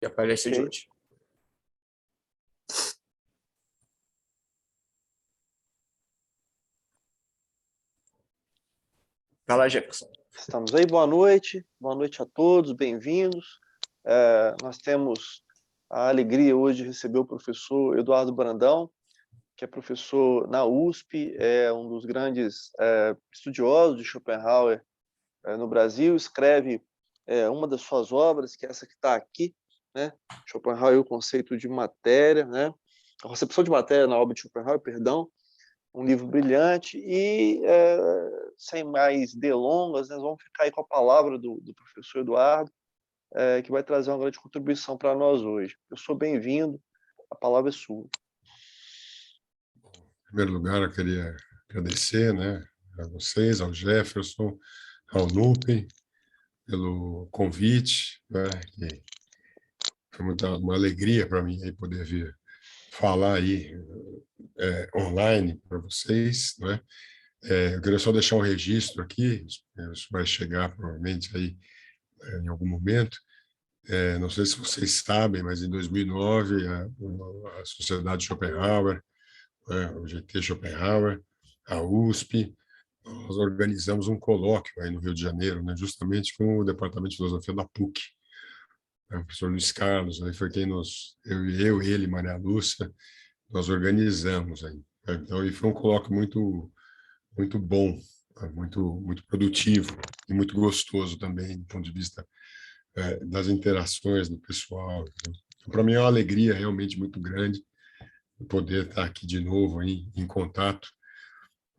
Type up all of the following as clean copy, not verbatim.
E a palestra de hoje. Vai lá, Jefferson. Estamos aí, boa noite a todos, bem-vindos. Nós temos a alegria hoje de receber o professor Eduardo Brandão, que é professor na USP, é um dos grandes estudiosos de Schopenhauer no Brasil, escreve uma das suas obras, que é essa que está aqui, né? Schopenhauer e o conceito de matéria, né? A concepção de matéria na obra de Schopenhauer, perdão, um livro brilhante e, sem mais delongas, nós vamos ficar aí com a palavra do professor Eduardo, que vai trazer uma grande contribuição para nós hoje. Professor, bem-vindo, a palavra é sua. Em primeiro lugar, eu queria agradecer, né, a vocês, ao Jefferson, ao Nupen, pelo convite, né, que foi uma alegria para mim aí poder vir falar aí online para vocês, né? Eu queria só deixar um registro aqui, isso vai chegar provavelmente aí em algum momento. Não sei se vocês sabem, mas em 2009 a Sociedade Schopenhauer, o GT Schopenhauer, a USP, nós organizamos um colóquio aí no Rio de Janeiro, né, justamente com o Departamento de Filosofia da PUC. O professor Luiz Carlos, aí foi quem eu, ele, Maria Lúcia, nós organizamos aí. Então, e foi um colóquio muito bom, muito produtivo e muito gostoso também, do ponto de vista das interações do pessoal. Então, para mim é uma alegria realmente muito grande poder estar aqui de novo aí, em contato,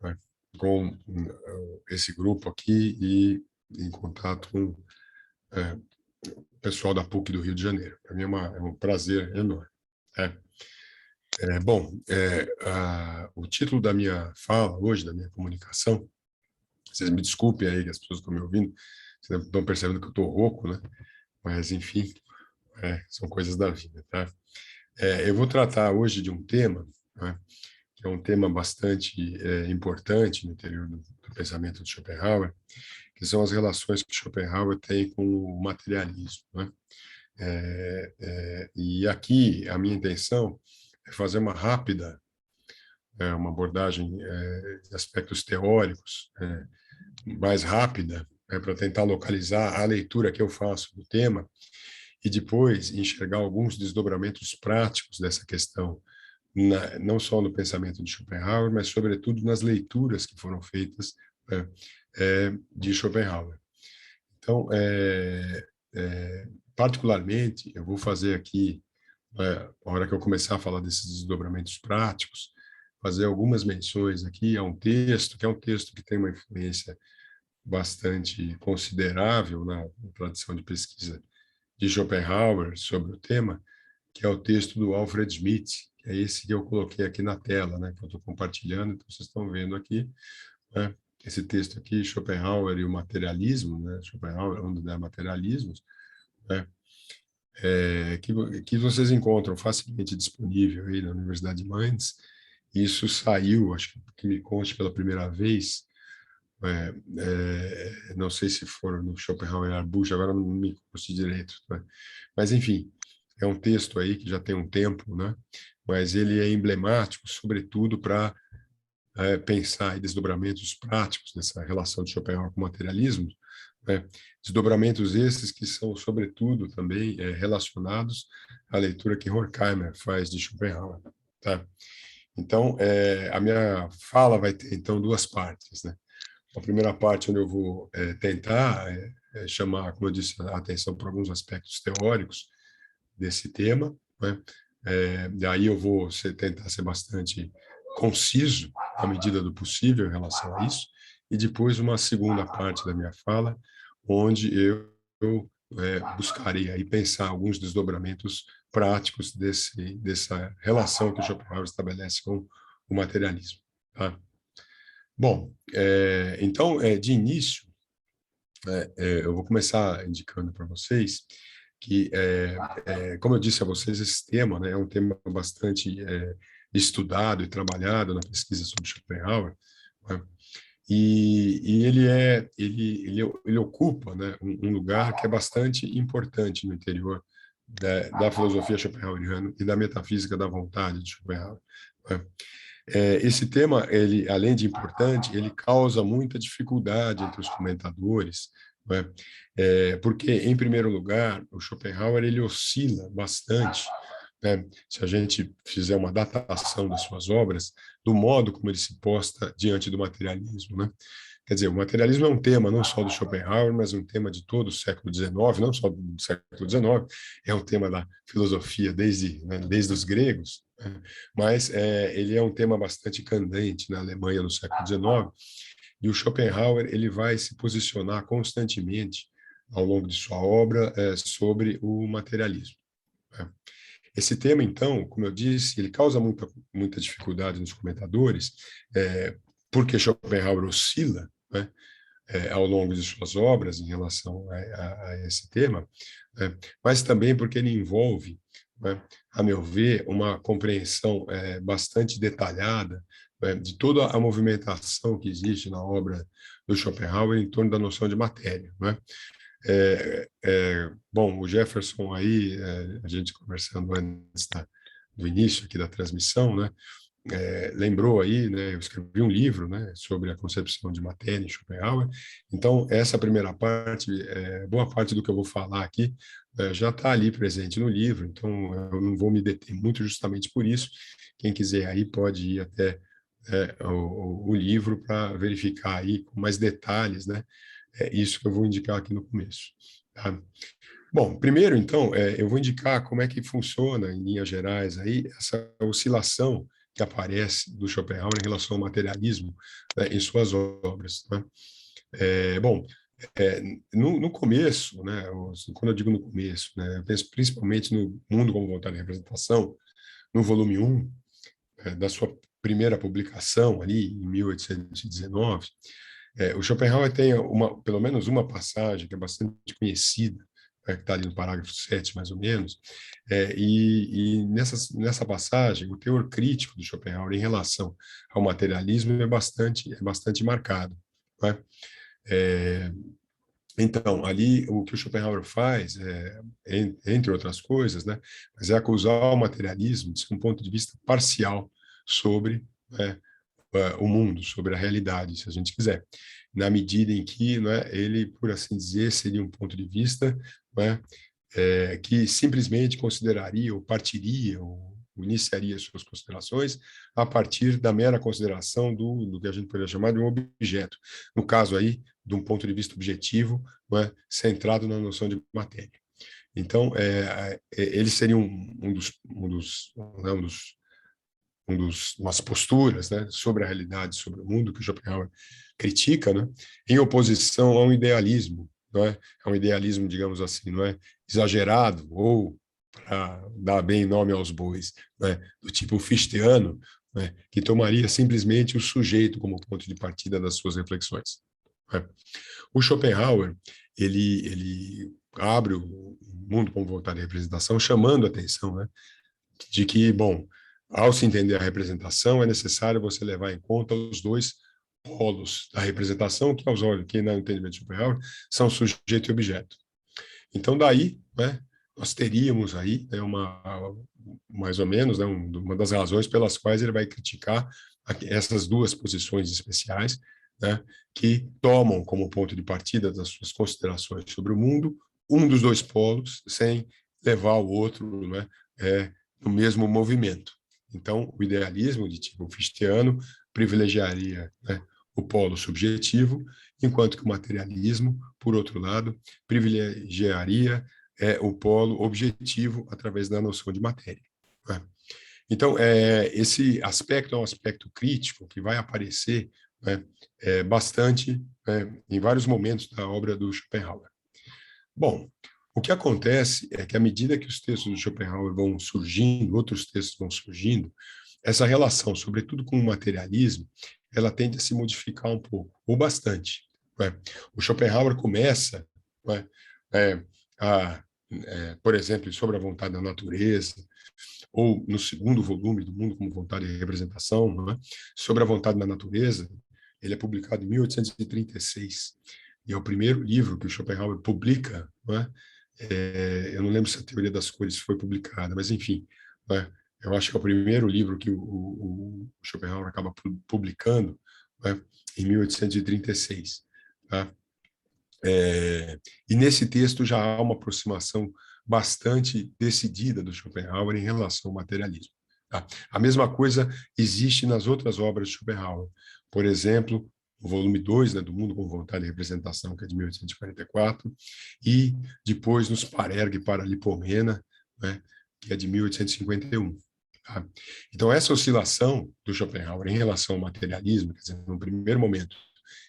né, com esse grupo aqui e em contato com o pessoal da PUC do Rio de Janeiro. Para mim é um prazer enorme. O título da minha fala hoje, da minha comunicação, vocês me desculpem aí que as pessoas estão me ouvindo, vocês estão percebendo que eu estou rouco, né? Mas, enfim, são coisas da vida, tá? Eu vou tratar hoje de um tema, né, que é um tema bastante importante no interior do pensamento de Schopenhauer, que são as relações que Schopenhauer tem com o materialismo, né? E aqui a minha intenção é fazer uma rápida, uma abordagem de aspectos teóricos, mais rápida, para tentar localizar a leitura que eu faço do tema e depois enxergar alguns desdobramentos práticos dessa questão, não só no pensamento de Schopenhauer, mas sobretudo nas leituras que foram feitas de Schopenhauer. Então, particularmente, eu vou fazer aqui, a hora que eu começar a falar desses desdobramentos práticos, fazer algumas menções aqui a um texto, que é um texto que tem uma influência bastante considerável na tradição de pesquisa de Schopenhauer sobre o tema, que é o texto do Alfred Schmitt, que é esse que eu coloquei aqui na tela, né, que eu estou compartilhando, então vocês estão vendo aqui, né, esse texto aqui, Schopenhauer e o materialismo, né, Schopenhauer, onde der materialismos, né, que vocês encontram facilmente disponível aí na Universidade de Mainz. Isso saiu, acho que me conste pela primeira vez, não sei se for no Schopenhauer Arbusch, agora não me conste direito, né? Mas enfim, é um texto aí que já tem um tempo, né? Mas ele é emblemático, sobretudo para pensar em desdobramentos práticos dessa relação de Schopenhauer com o materialismo, né? Desdobramentos esses que são, sobretudo, também relacionados à leitura que Horkheimer faz de Schopenhauer, tá? Então, a minha fala vai ter, então, duas partes, né? A primeira parte, onde eu vou tentar chamar, como eu disse, a atenção para alguns aspectos teóricos desse tema, né? Daí eu vou tentar ser bastante conciso, à medida do possível, em relação a isso, e depois uma segunda parte da minha fala, onde eu buscarei aí pensar alguns desdobramentos práticos dessa relação que o Schopenhauer estabelece com o materialismo, tá? Bom, então, de início, eu vou começar indicando para vocês que, como eu disse a vocês, esse tema, né, é um tema bastante estudado e trabalhado na pesquisa sobre Schopenhauer, né, e ele ocupa, né, um lugar que é bastante importante no interior da filosofia schopenhaueriana e da metafísica da vontade de Schopenhauer. Né? Esse tema, ele, além de importante, ele causa muita dificuldade entre os comentadores, né? Porque, em primeiro lugar, o Schopenhauer ele oscila bastante, né? Se a gente fizer uma datação das suas obras, do modo como ele se posta diante do materialismo, né? Quer dizer, o materialismo é um tema não só do Schopenhauer, mas um tema de todo o século XIX, não só do século XIX, é um tema da filosofia desde os gregos, né? Mas ele é um tema bastante candente na Alemanha no século XIX, e o Schopenhauer ele vai se posicionar constantemente ao longo de sua obra sobre o materialismo, né? Esse tema, então, como eu disse, ele causa muita dificuldade nos comentadores, porque Schopenhauer oscila, né, ao longo de suas obras em relação a esse tema, né, mas também porque ele envolve, né, a meu ver, uma compreensão bastante detalhada, né, de toda a movimentação que existe na obra do Schopenhauer em torno da noção de matéria, né? Bom, o Jefferson aí, a gente conversando antes do início aqui da transmissão, né, lembrou aí, né, eu escrevi um livro, né, sobre a concepção de matéria em Schopenhauer. Então, essa primeira parte, boa parte do que eu vou falar aqui, já está ali presente no livro, então eu não vou me deter muito justamente por isso. Quem quiser aí pode ir até o livro para verificar aí com mais detalhes, né, isso que eu vou indicar aqui no começo. Tá? Bom, primeiro, então, eu vou indicar como é que funciona, em linhas gerais, aí, essa oscilação que aparece do Schopenhauer em relação ao materialismo, né, em suas obras. Né? Bom, no começo, né, quando eu digo no começo, né, eu penso principalmente no Mundo como Vontade de Representação, no volume 1, da sua primeira publicação, ali em 1819, o Schopenhauer tem pelo menos uma passagem que é bastante conhecida, que está ali no parágrafo 7, mais ou menos, e nessa passagem, o teor crítico do Schopenhauer em relação ao materialismo é bastante marcado. Né? Então, ali, o que o Schopenhauer faz, entre outras coisas, né, mas é acusar o materialismo de ser um ponto de vista parcial sobre, né, o mundo, sobre a realidade, se a gente quiser, na medida em que, né, ele, por assim dizer, seria um ponto de vista, né, que simplesmente consideraria ou partiria ou iniciaria suas considerações a partir da mera consideração do que a gente poderia chamar de um objeto, no caso aí, de um ponto de vista objetivo, né, centrado na noção de matéria. Então, ele seria umas posturas, né, sobre a realidade, sobre o mundo que o Schopenhauer critica, né, em oposição a um idealismo, não é? A um idealismo, digamos assim, não é exagerado ou para dar bem nome aos bois, né, do tipo fichteano, né, que tomaria simplesmente o sujeito como ponto de partida das suas reflexões. Né? O Schopenhauer ele abre o mundo como vontade de representação, chamando a atenção, né, de que, bom, ao se entender a representação, é necessário você levar em conta os dois polos da representação, que aos olhos, que no entendimento de Schopenhauer, são sujeito e objeto. Então, daí, né, nós teríamos aí, né, mais ou menos, né, uma das razões pelas quais ele vai criticar essas duas posições especiais, né, que tomam como ponto de partida das suas considerações sobre o mundo um dos dois polos, sem levar o outro, né, no mesmo movimento. Então, o idealismo de tipo fichteano privilegiaria, né, o polo subjetivo, enquanto que o materialismo, por outro lado, privilegiaria o polo objetivo através da noção de matéria. Né? Então, esse aspecto é um aspecto crítico que vai aparecer, né, bastante em vários momentos da obra do Schopenhauer. Bom, o que acontece é que, à medida que os textos do Schopenhauer vão surgindo, outros textos vão surgindo, essa relação, sobretudo com o materialismo, ela tende a se modificar um pouco, ou bastante. Né? O Schopenhauer começa, né, por exemplo, sobre a vontade da natureza, ou no segundo volume do Mundo como Vontade e Representação, né, sobre a vontade da natureza, ele é publicado em 1836. E é o primeiro livro que o Schopenhauer publica, né, Eu não lembro se a Teoria das Cores foi publicada, mas enfim, né, eu acho que é o primeiro livro que o Schopenhauer acaba publicando, né, em 1836. Tá? E nesse texto já há uma aproximação bastante decidida do Schopenhauer em relação ao materialismo. Tá? A mesma coisa existe nas outras obras de Schopenhauer. Por exemplo, o volume 2, né, do Mundo com Vontade e Representação, que é de 1844, e depois nos Parerga e Paralipomena, né, que é de 1851. Tá? Então, essa oscilação do Schopenhauer em relação ao materialismo, quer dizer, no primeiro momento,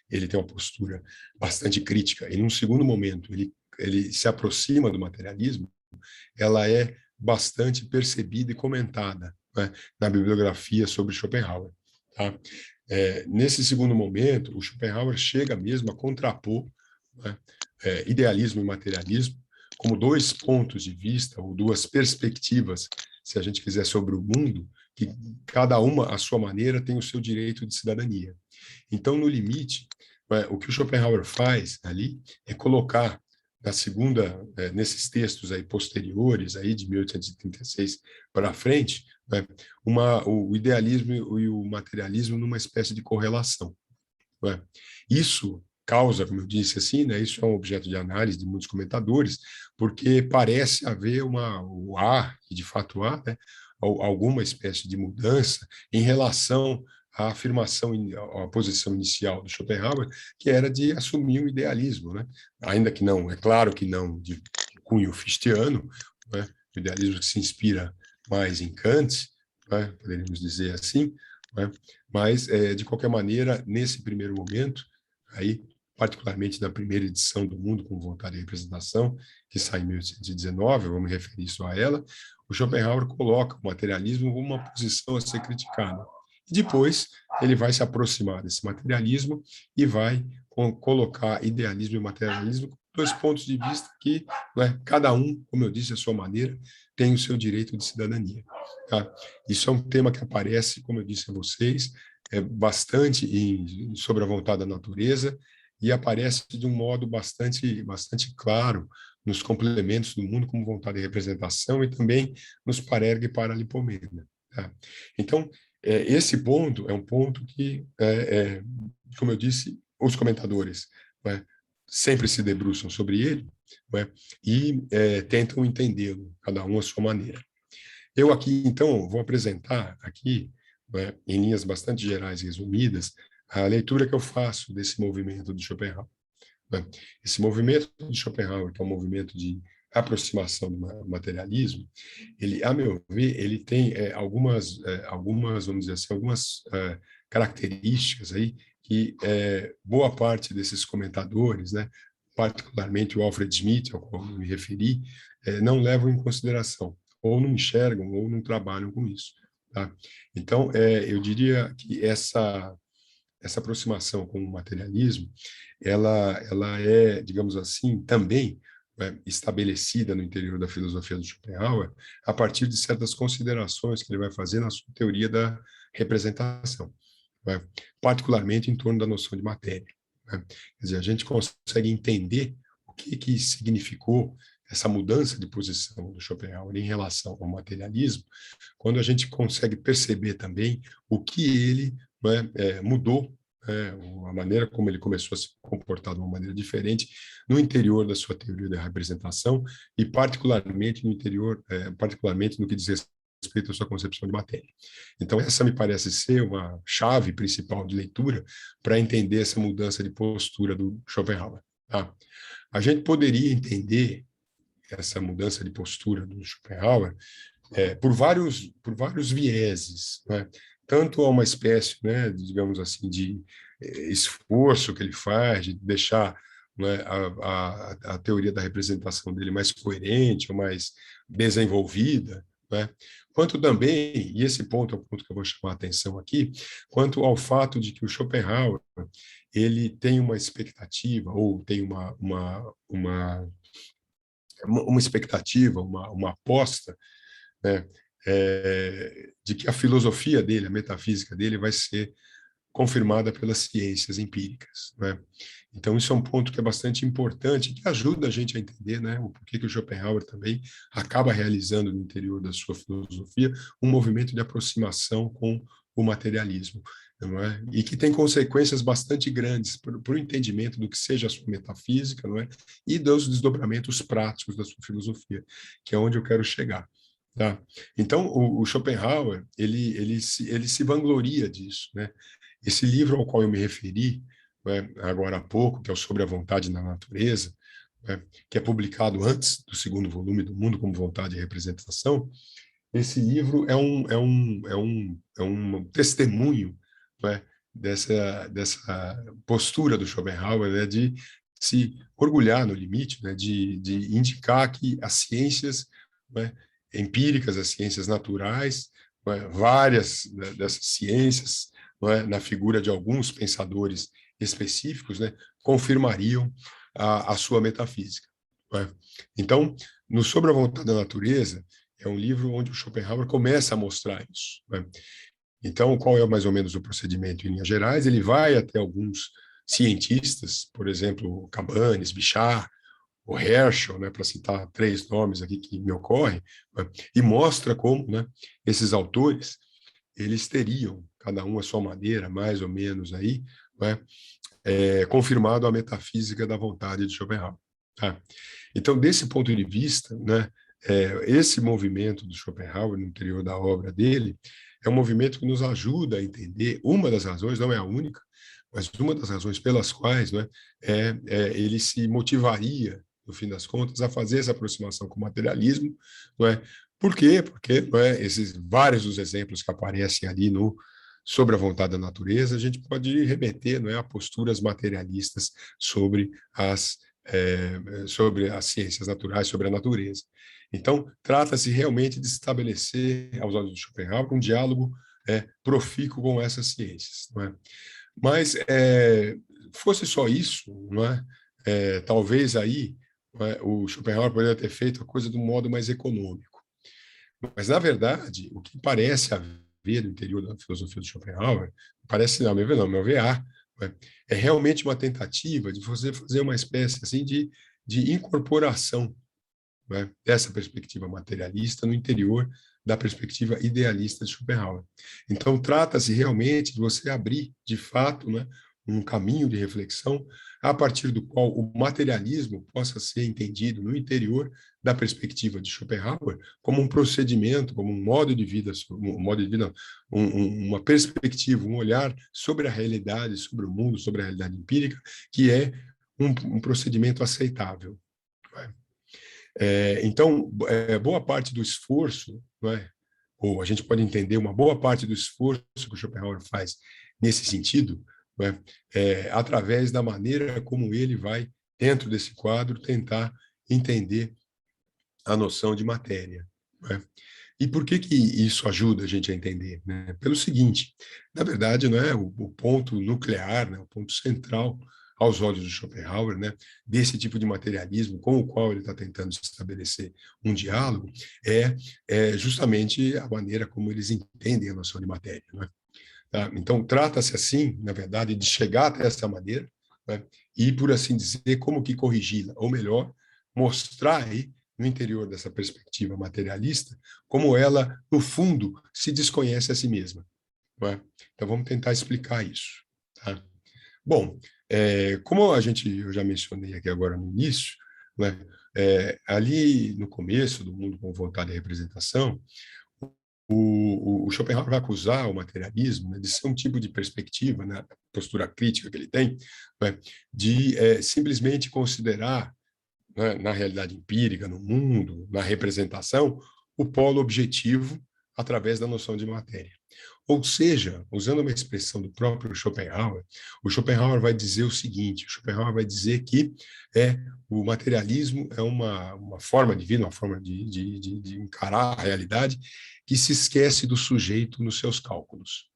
ele tem uma postura bastante crítica, e num segundo momento, ele se aproxima do materialismo, ela é bastante percebida e comentada, né, na bibliografia sobre Schopenhauer. Tá? Nesse segundo momento, o Schopenhauer chega mesmo a contrapor, né, idealismo e materialismo como dois pontos de vista, ou duas perspectivas, se a gente quiser, sobre o mundo, que cada uma, à sua maneira, tem o seu direito de cidadania. Então, no limite, o que o Schopenhauer faz ali é colocar na segunda, nesses textos aí posteriores, aí de 1836 para frente, né, o idealismo e o materialismo numa espécie de correlação. Né? Isso causa, como eu disse assim, né, isso é um objeto de análise de muitos comentadores, porque parece haver e de fato há, né, alguma espécie de mudança em relação à afirmação, à posição inicial do Schopenhauer, que era de assumir o idealismo, né? Ainda que não, é claro que não de cunho fichtiano, né? O idealismo que se inspira mais em Kant, né? Poderíamos dizer assim, né? Mas, de qualquer maneira, nesse primeiro momento, aí, particularmente na primeira edição do Mundo com Vontade e Representação, que sai em 1819, vamos me referir só a ela, o Schopenhauer coloca o materialismo como uma posição a ser criticada. E depois ele vai se aproximar desse materialismo e vai colocar idealismo e materialismo como dois pontos de vista que, né, cada um, como eu disse, à sua maneira, tem o seu direito de cidadania. Tá? Isso é um tema que aparece, como eu disse a vocês, bastante sobre a vontade da natureza e aparece de um modo bastante claro nos complementos do Mundo como Vontade e Representação e também nos Parerga e Paralipomena. Tá? Então, esse ponto é um ponto que, como eu disse, os comentadores, né, sempre se debruçam sobre ele, né, e tentam entendê-lo, cada um à sua maneira. Eu aqui, então, vou apresentar aqui, né, em linhas bastante gerais e resumidas, a leitura que eu faço desse movimento de Schopenhauer. Né? Esse movimento de Schopenhauer, que é um movimento de aproximação do materialismo, ele, a meu ver, ele tem algumas, vamos dizer assim, algumas características aí que boa parte desses comentadores, né, particularmente o Alfred Schmidt, ao qual eu me referi, não levam em consideração, ou não enxergam, ou não trabalham com isso. Tá? Então, eu diria que essa aproximação com o materialismo, ela é, digamos assim, também estabelecida no interior da filosofia do Schopenhauer a partir de certas considerações que ele vai fazer na sua teoria da representação, né? Particularmente em torno da noção de matéria. Né? Quer dizer, a gente consegue entender o que significou essa mudança de posição do Schopenhauer em relação ao materialismo, quando a gente consegue perceber também o que ele, né, mudou, a maneira como ele começou a se comportar de uma maneira diferente no interior da sua teoria da representação e particularmente no interior, particularmente no que diz respeito à sua concepção de matéria. Então, essa me parece ser uma chave principal de leitura para entender essa mudança de postura do Schopenhauer. Tá? A gente poderia entender essa mudança de postura do Schopenhauer por vários vieses, né? Tanto a uma espécie, né, digamos assim, de esforço que ele faz de deixar, né, a teoria da representação dele mais coerente, ou mais desenvolvida, né? Quanto também, e esse ponto é o ponto que eu vou chamar a atenção aqui, quanto ao fato de que o Schopenhauer ele tem uma expectativa, ou tem uma expectativa, uma aposta, né, de que a filosofia dele, a metafísica dele, vai ser confirmada pelas ciências empíricas, né? Então, isso é um ponto que é bastante importante, que ajuda a gente a entender, né, o porquê que o Schopenhauer também acaba realizando no interior da sua filosofia um movimento de aproximação com o materialismo, não é? E que tem consequências bastante grandes para o entendimento do que seja a sua metafísica, não é? E dos desdobramentos práticos da sua filosofia, que é onde eu quero chegar. Tá? Então, o Schopenhauer, ele se vangloria disso, né? Esse livro ao qual eu me referi, né, agora há pouco, que é o Sobre a Vontade na Natureza, né, que é publicado antes do segundo volume do Mundo como Vontade e Representação, esse livro é um testemunho, né, dessa postura do Schopenhauer, né, de se orgulhar no limite, né, de indicar que as ciências, né, empíricas, as ciências naturais, né, várias, né, dessas ciências, né, na figura de alguns pensadores específicos, né, confirmariam a sua metafísica. Né? Então, no Sobre a Vontade da Natureza, é um livro onde o Schopenhauer começa a mostrar isso. Né? Então, qual é mais ou menos o procedimento em linhas gerais? Ele vai até alguns cientistas, por exemplo, Cabanes, Bichat, o Herschel, né, para citar 3 nomes aqui que me ocorrem, né, e mostra como, né, esses autores, eles teriam, cada um à sua maneira, mais ou menos aí, né, confirmado a metafísica da vontade de Schopenhauer. Tá? Então, desse ponto de vista, né, esse movimento do Schopenhauer no interior da obra dele é um movimento que nos ajuda a entender, uma das razões, não é a única, mas uma das razões pelas quais, né, ele se motivaria, no fim das contas, a fazer essa aproximação com o materialismo. Não é? Por quê? Porque, não é, esses vários dos exemplos que aparecem ali no Sobre a Vontade da Natureza, a gente pode remeter, não é, a posturas materialistas sobre as ciências naturais, sobre a natureza. Então, trata-se realmente de estabelecer, aos olhos de Schopenhauer, um diálogo profícuo com essas ciências. Não é? Mas, fosse só isso, não é? Talvez aí, não é, o Schopenhauer poderia ter feito a coisa de um modo mais econômico. Mas, na verdade, o que parece haver no interior da filosofia do Schopenhauer, parece, não, meu ver, né? É realmente uma tentativa de você fazer uma espécie assim, de incorporação, né, dessa perspectiva materialista no interior da perspectiva idealista de Schopenhauer. Então, trata-se realmente de você abrir, de fato, né, um caminho de reflexão a partir do qual o materialismo possa ser entendido no interior da perspectiva de Schopenhauer como um procedimento, como um modo de vida, uma perspectiva, um olhar sobre a realidade, sobre o mundo, sobre a realidade empírica, que é um procedimento aceitável. Então, boa parte do esforço, não é? Ou a gente pode entender uma boa parte do esforço que o Schopenhauer faz nesse sentido, não é? Através da maneira como ele vai, dentro desse quadro, tentar entender a noção de matéria. Não é? E por que isso ajuda a gente a entender? Né? Pelo seguinte, na verdade, não é o ponto nuclear, né, o ponto central aos olhos de Schopenhauer, né, desse tipo de materialismo com o qual ele está tentando estabelecer um diálogo, é justamente a maneira como eles entendem a noção de matéria. Né? Tá? Então, trata-se, assim, na verdade, de chegar até essa maneira, né, e, por assim dizer, como que corrigi-la, ou melhor, mostrar aí, no interior dessa perspectiva materialista, como ela, no fundo, se desconhece a si mesma. Não é? Então, vamos tentar explicar isso. Tá? Bom, como eu já mencionei aqui agora no início, né, ali no começo do Mundo com Vontade e Representação, o Schopenhauer vai acusar o materialismo, né, de ser um tipo de perspectiva, né, postura crítica que ele tem, né, de simplesmente considerar, né, na realidade empírica, no mundo, na representação, o polo objetivo através da noção de matéria. Ou seja, usando uma expressão do próprio Schopenhauer, o Schopenhauer vai dizer o seguinte: o Schopenhauer vai dizer que o materialismo é uma forma de vida, uma forma de encarar a realidade que se esquece do sujeito nos seus cálculos.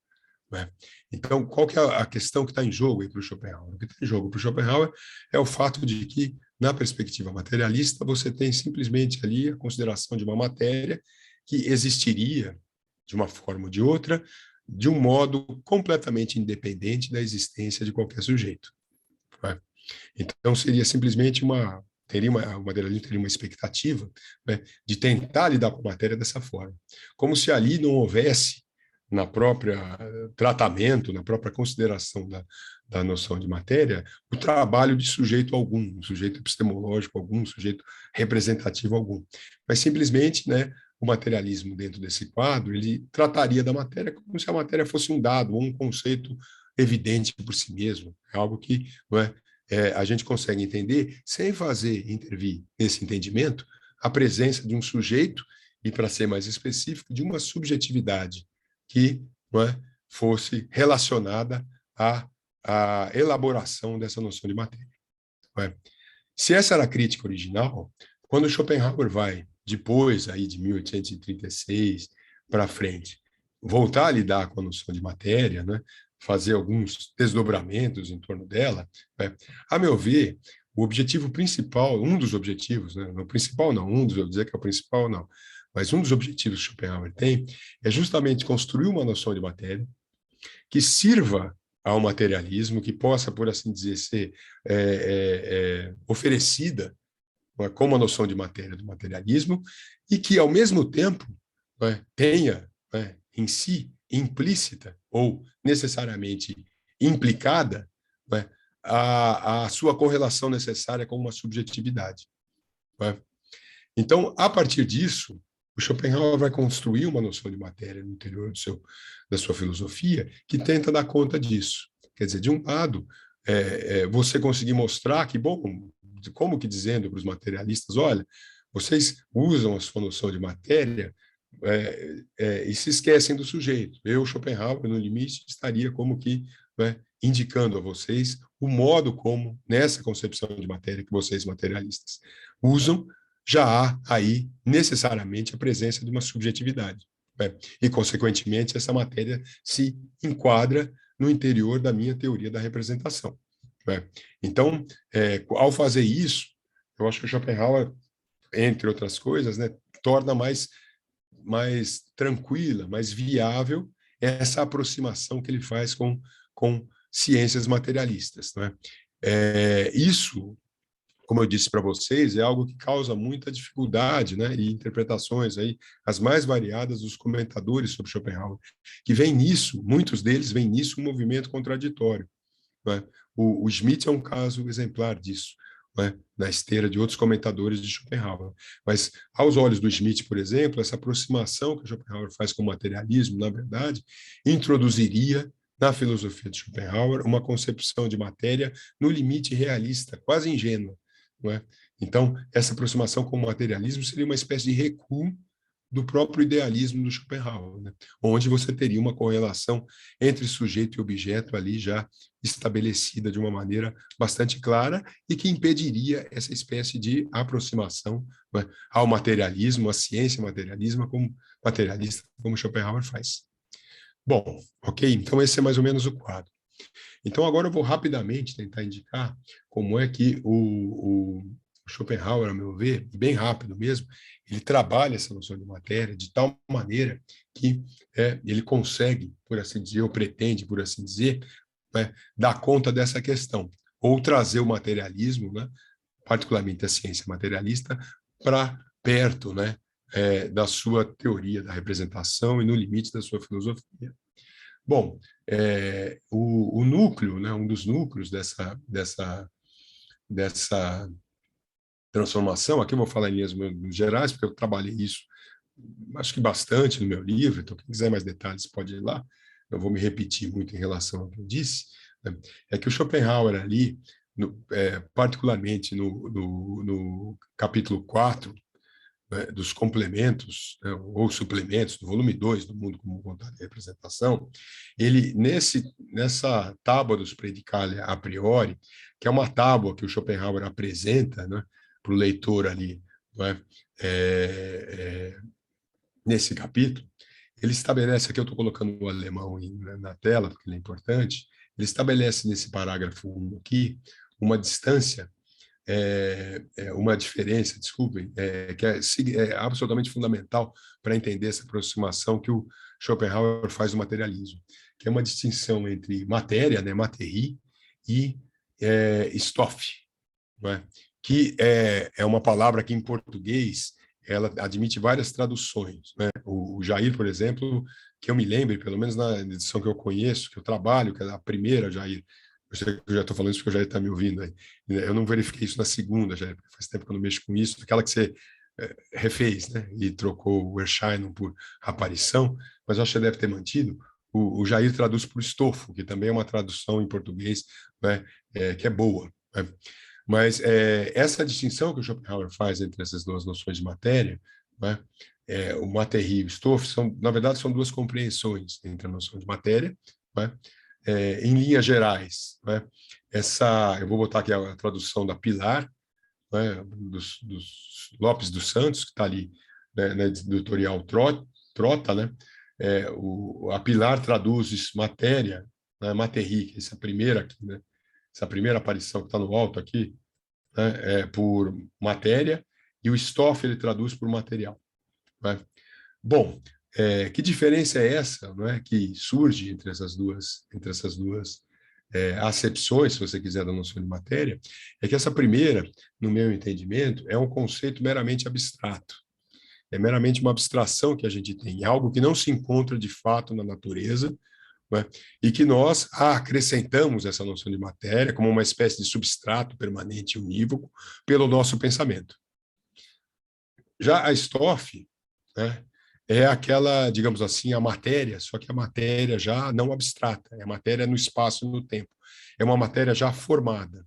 Né? Então, qual que é a questão que está em jogo aí para o Schopenhauer? O que está em jogo para o Schopenhauer é o fato de que, na perspectiva materialista, você tem simplesmente ali a consideração de uma matéria que existiria de uma forma ou de outra, de um modo completamente independente da existência de qualquer sujeito. Né? Então, seria simplesmente o materialismo teria uma expectativa, né, de tentar lidar com a matéria dessa forma. Como se ali não houvesse, na própria tratamento, na própria consideração da noção de matéria, o trabalho de sujeito algum, um sujeito epistemológico algum, um sujeito representativo algum. Mas simplesmente, né, o materialismo dentro desse quadro, ele trataria da matéria como se a matéria fosse um dado, ou um conceito evidente por si mesmo, é algo que, não é, a gente consegue entender sem fazer intervir nesse entendimento a presença de um sujeito e, para ser mais específico, de uma subjetividade que, não é, fosse relacionada à elaboração dessa noção de matéria. Não é? Se essa era a crítica original, quando Schopenhauer vai, depois aí de 1836 para frente, voltar a lidar com a noção de matéria, né, fazer alguns desdobramentos em torno dela, né, a meu ver, o objetivo principal, um dos objetivos, né, não principal não, um dos, eu dizer que é o principal não, mas um dos objetivos que Schopenhauer tem é justamente construir uma noção de matéria que sirva ao materialismo, que possa, por assim dizer, ser oferecida, não é, como a noção de matéria do materialismo, e que, ao mesmo tempo, não é, tenha, não é, em si, implícita ou necessariamente implicada, não é, a sua correlação necessária com uma subjetividade. Não é? Então, a partir disso, o Schopenhauer vai construir uma noção de matéria no interior da sua filosofia que tenta dar conta disso. Quer dizer, de um lado, você conseguir mostrar que, bom, como que dizendo para os materialistas, olha, vocês usam a sua noção de matéria e se esquecem do sujeito. Eu, Schopenhauer, no limite, estaria como que, né, indicando a vocês o modo como, nessa concepção de matéria que vocês, materialistas, usam, já há aí necessariamente a presença de uma subjetividade. Né? E, consequentemente, essa matéria se enquadra no interior da minha teoria da representação. Né? Então, ao fazer isso, eu acho que o Schopenhauer, entre outras coisas, né, torna mais tranquila, mais viável essa aproximação que ele faz com ciências materialistas. Né? Isso, como eu disse para vocês, é algo que causa muita dificuldade, né, e interpretações aí, as mais variadas dos comentadores sobre Schopenhauer, que vem nisso, muitos deles veem nisso um movimento contraditório. Né? O Schmitt é um caso exemplar disso, né, na esteira de outros comentadores de Schopenhauer. Mas, aos olhos do Schmitt, por exemplo, essa aproximação que Schopenhauer faz com o materialismo, na verdade, introduziria na filosofia de Schopenhauer uma concepção de matéria no limite realista, quase ingênua. Não é? Então, essa aproximação com o materialismo seria uma espécie de recuo do próprio idealismo do Schopenhauer, né? Onde você teria uma correlação entre sujeito e objeto ali já estabelecida de uma maneira bastante clara e que impediria essa espécie de aproximação, né, ao materialismo, à ciência materialista, como Schopenhauer faz. Bom, ok? Então esse é mais ou menos o quadro. Então agora eu vou rapidamente tentar indicar como é que o Schopenhauer, a meu ver, bem rápido mesmo, ele trabalha essa noção de matéria de tal maneira que ele consegue, por assim dizer, ou pretende, por assim dizer, né, dar conta dessa questão, ou trazer o materialismo, né, particularmente a ciência materialista, para perto, né, da sua teoria da representação e no limite da sua filosofia. Bom, o núcleo, né, um dos núcleos dessa transformação, aqui eu vou falar em linhas gerais, porque eu trabalhei isso, acho que bastante no meu livro, então quem quiser mais detalhes pode ir lá, eu vou me repetir muito em relação ao que eu disse, né? É que o Schopenhauer ali, particularmente no capítulo 4, né, dos complementos, né, ou suplementos, do volume 2 do Mundo como Vontade e Representação, ele, nessa tábua dos predicalia a priori, que é uma tábua que o Schopenhauer apresenta, né, para o leitor ali, né, nesse capítulo, ele estabelece, aqui eu estou colocando o alemão na tela, porque ele é importante, ele estabelece nesse parágrafo 1 aqui uma distância, uma diferença, desculpem, que é absolutamente fundamental para entender essa aproximação que o Schopenhauer faz do materialismo, que é uma distinção entre matéria, né, materie, e Stoff, não é? Que é uma palavra que em português ela admite várias traduções, né? O Jair, por exemplo, que eu me lembre, pelo menos na edição que eu conheço, que eu trabalho, que é a primeira, Jair, eu sei que eu já estou falando isso porque o Jair está me ouvindo aí. Eu não verifiquei isso na segunda, Jair, porque faz tempo que eu não mexo com isso, aquela que você refez, né? E trocou o Erscheinung por aparição, mas eu acho que você deve ter mantido. O Jair traduz por estofo, que também é uma tradução em português, né? Que é boa, né? Mas essa distinção que o Schopenhauer faz entre essas duas noções de matéria, né, o Materie e o Stoff, na verdade, são duas compreensões entre a noção de matéria, né, em linhas gerais. Né, eu vou botar aqui a tradução da Pilar, né, dos Lopes dos Santos, que está ali, né, na editorial Trota, né, a Pilar traduz matéria, né, Materie, essa primeira aqui, né, essa primeira aparição que está no alto aqui, né, por matéria, e o Stoff ele traduz por material. Né? Bom, que diferença é essa, não é, que surge entre essas duas acepções, se você quiser, da noção de matéria? É que essa primeira, no meu entendimento, é um conceito meramente abstrato. É meramente uma abstração que a gente tem, é algo que não se encontra de fato na natureza, né? E que nós acrescentamos essa noção de matéria como uma espécie de substrato permanente e unívoco pelo nosso pensamento. Já a Stoff, né, é aquela, digamos assim, a matéria, só que a matéria já não abstrata, é a matéria no espaço e no tempo. É uma matéria já formada.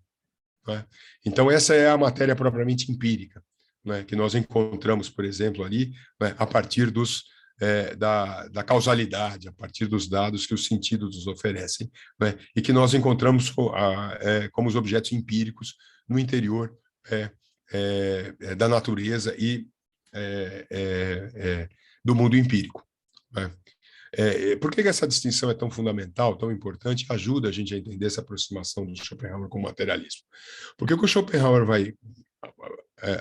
Né? Então, essa é a matéria propriamente empírica, né, que nós encontramos, por exemplo, ali, né, a partir da causalidade, a partir dos dados que os sentidos nos oferecem, né, e que nós encontramos como os objetos empíricos no interior da natureza e do mundo empírico. Né. Por que essa distinção é tão fundamental, tão importante, ajuda a gente a entender essa aproximação do Schopenhauer com o materialismo? Porque o que o Schopenhauer vai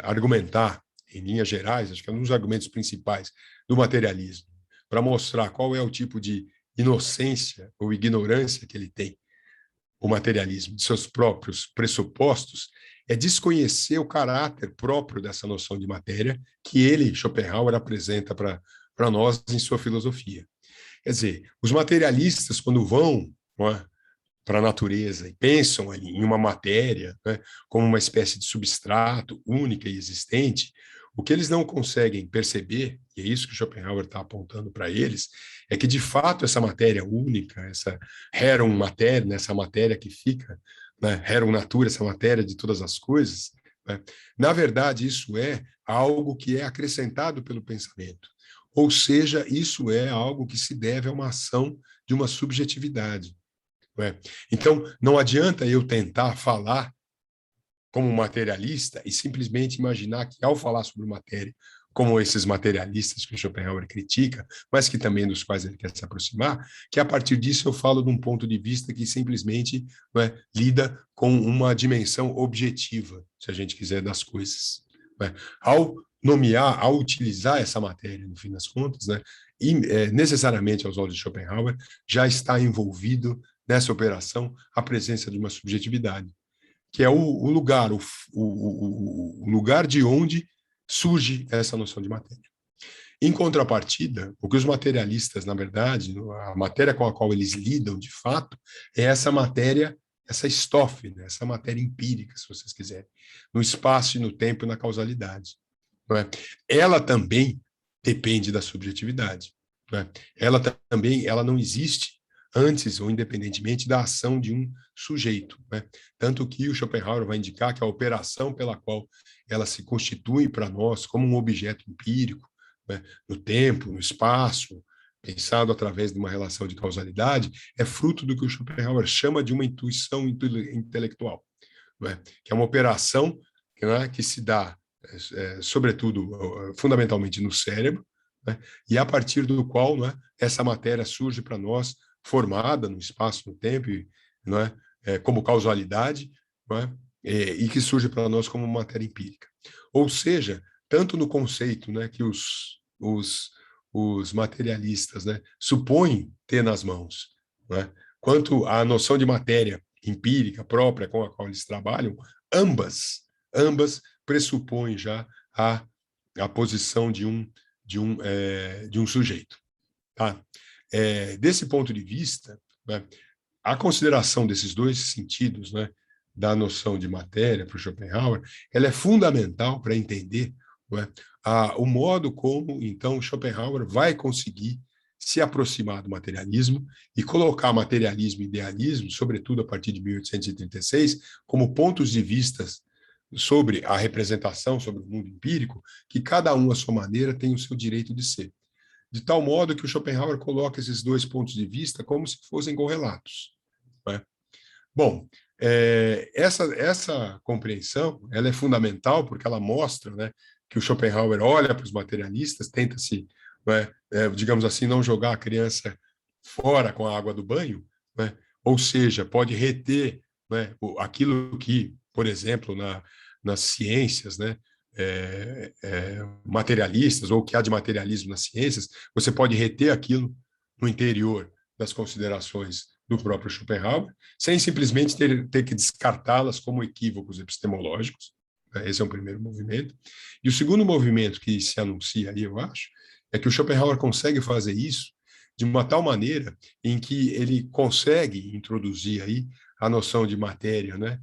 argumentar, em linhas gerais, acho que é um dos argumentos principais do materialismo, para mostrar qual é o tipo de inocência ou ignorância que ele tem, o materialismo, de seus próprios pressupostos, é desconhecer o caráter próprio dessa noção de matéria que ele, Schopenhauer, apresenta para nós em sua filosofia. Quer dizer, os materialistas, quando vão para a natureza e pensam ali em uma matéria, né, como uma espécie de substrato única e existente, o que eles não conseguem perceber, e é isso que Schopenhauer está apontando para eles, é que, de fato, essa matéria única, essa Herum matéria, essa matéria que fica, né, Herum natura, essa matéria de todas as coisas, né, na verdade, isso é algo que é acrescentado pelo pensamento. Ou seja, isso é algo que se deve a uma ação de uma subjetividade. Então, não adianta eu tentar falar como materialista e simplesmente imaginar que, ao falar sobre matéria, como esses materialistas que o Schopenhauer critica, mas que também dos quais ele quer se aproximar, que a partir disso eu falo de um ponto de vista que simplesmente lida com uma dimensão objetiva, se a gente quiser, das coisas. Ao nomear, ao utilizar essa matéria, no fim das contas, e necessariamente aos olhos de Schopenhauer, já está envolvido nessa operação a presença de uma subjetividade, que é o lugar, o lugar de onde surge essa noção de matéria. Em contrapartida, o que os materialistas, na verdade, a matéria com a qual eles lidam, de fato, é essa matéria, essa Stoff, né? Essa matéria empírica, se vocês quiserem, no espaço e no tempo e na causalidade. Não é? Ela também depende da subjetividade. Não é? Ela não existe antes ou independentemente da ação de um sujeito. Né? Tanto que o Schopenhauer vai indicar que a operação pela qual ela se constitui para nós como um objeto empírico, né, no tempo, no espaço, pensado através de uma relação de causalidade, é fruto do que o Schopenhauer chama de uma intuição intelectual, né, que é uma operação, né, que se dá, sobretudo, fundamentalmente no cérebro, né, e a partir do qual, né, essa matéria surge para nós formada no espaço, no tempo, não é? Como causalidade, não é? E que surge para nós como matéria empírica. Ou seja, tanto no conceito, né, que os materialistas, né, supõem ter nas mãos, né, quanto a noção de matéria empírica própria com a qual eles trabalham, ambas pressupõem já a posição de um sujeito. Tá? Desse ponto de vista, né, a consideração desses dois sentidos, né, da noção de matéria para o Schopenhauer, ela é fundamental para entender, né, o modo como, então, Schopenhauer vai conseguir se aproximar do materialismo e colocar materialismo e idealismo, sobretudo a partir de 1836, como pontos de vista sobre a representação, sobre o mundo empírico, que cada um, à sua maneira, tem o seu direito de ser. De tal modo que o Schopenhauer coloca esses dois pontos de vista como se fossem correlatos. Né? Bom, essa compreensão ela é fundamental porque ela mostra, né, que o Schopenhauer olha para os materialistas, tenta se, né, digamos assim, não jogar a criança fora com a água do banho, né? Ou seja, pode reter, né, aquilo que, por exemplo, nas ciências, né, materialistas, ou que há de materialismo nas ciências, você pode reter aquilo no interior das considerações do próprio Schopenhauer, sem simplesmente ter que descartá-las como equívocos epistemológicos. Esse é um primeiro movimento. E o segundo movimento que se anuncia aí, eu acho, é que o Schopenhauer consegue fazer isso de uma tal maneira em que ele consegue introduzir aí a noção de matéria, né,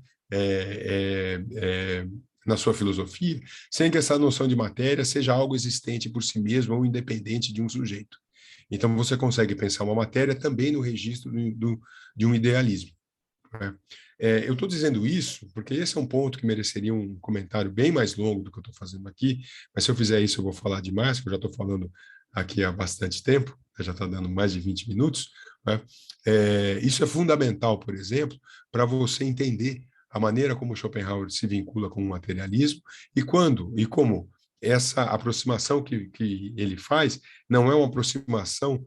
na sua filosofia, sem que essa noção de matéria seja algo existente por si mesmo ou independente de um sujeito. Então, você consegue pensar uma matéria também no registro de um idealismo. Né? Eu estou dizendo isso porque esse é um ponto que mereceria um comentário bem mais longo do que eu estou fazendo aqui, mas se eu fizer isso eu vou falar demais, porque eu já estou falando aqui há bastante tempo, já está dando mais de 20 minutos. Né? Isso é fundamental, por exemplo, para você entender a maneira como Schopenhauer se vincula com o materialismo e quando e como essa aproximação que ele faz não é uma aproximação,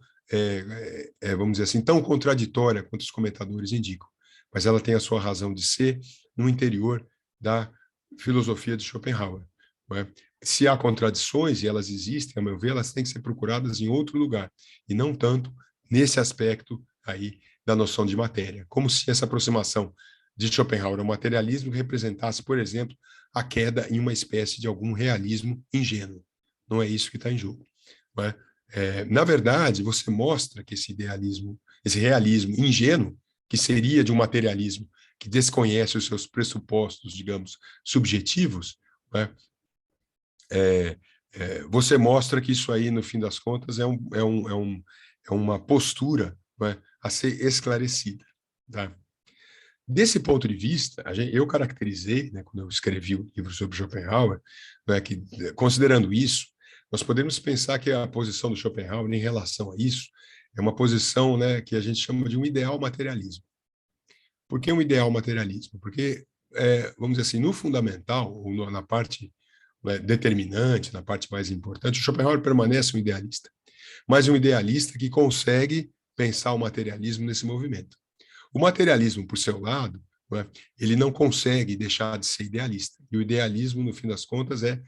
vamos dizer assim, tão contraditória quanto os comentadores indicam, mas ela tem a sua razão de ser no interior da filosofia de Schopenhauer. Né? Se há contradições, e elas existem, a meu ver, elas têm que ser procuradas em outro lugar, e não tanto nesse aspecto aí da noção de matéria, como se essa aproximação de Schopenhauer ao materialismo representasse, por exemplo, a queda em uma espécie de algum realismo ingênuo. Não é isso que está em jogo. Não é? Na verdade, você mostra que esse idealismo, esse realismo ingênuo, que seria de um materialismo que desconhece os seus pressupostos, digamos, subjetivos, né? Você mostra que isso aí, no fim das contas, é uma postura, né, a ser esclarecida. Tá? Desse ponto de vista, eu caracterizei, né, quando eu escrevi o livro sobre Schopenhauer, né, que, considerando isso, nós podemos pensar que a posição do Schopenhauer em relação a isso é uma posição, né, que a gente chama de um ideal materialismo. Por que um ideal materialismo? Porque, vamos dizer assim, no fundamental, ou na parte, né, determinante, na parte mais importante, o Schopenhauer permanece um idealista, mas um idealista que consegue pensar o materialismo nesse movimento. O materialismo, por seu lado, né, ele não consegue deixar de ser idealista. E o idealismo, no fim das contas, é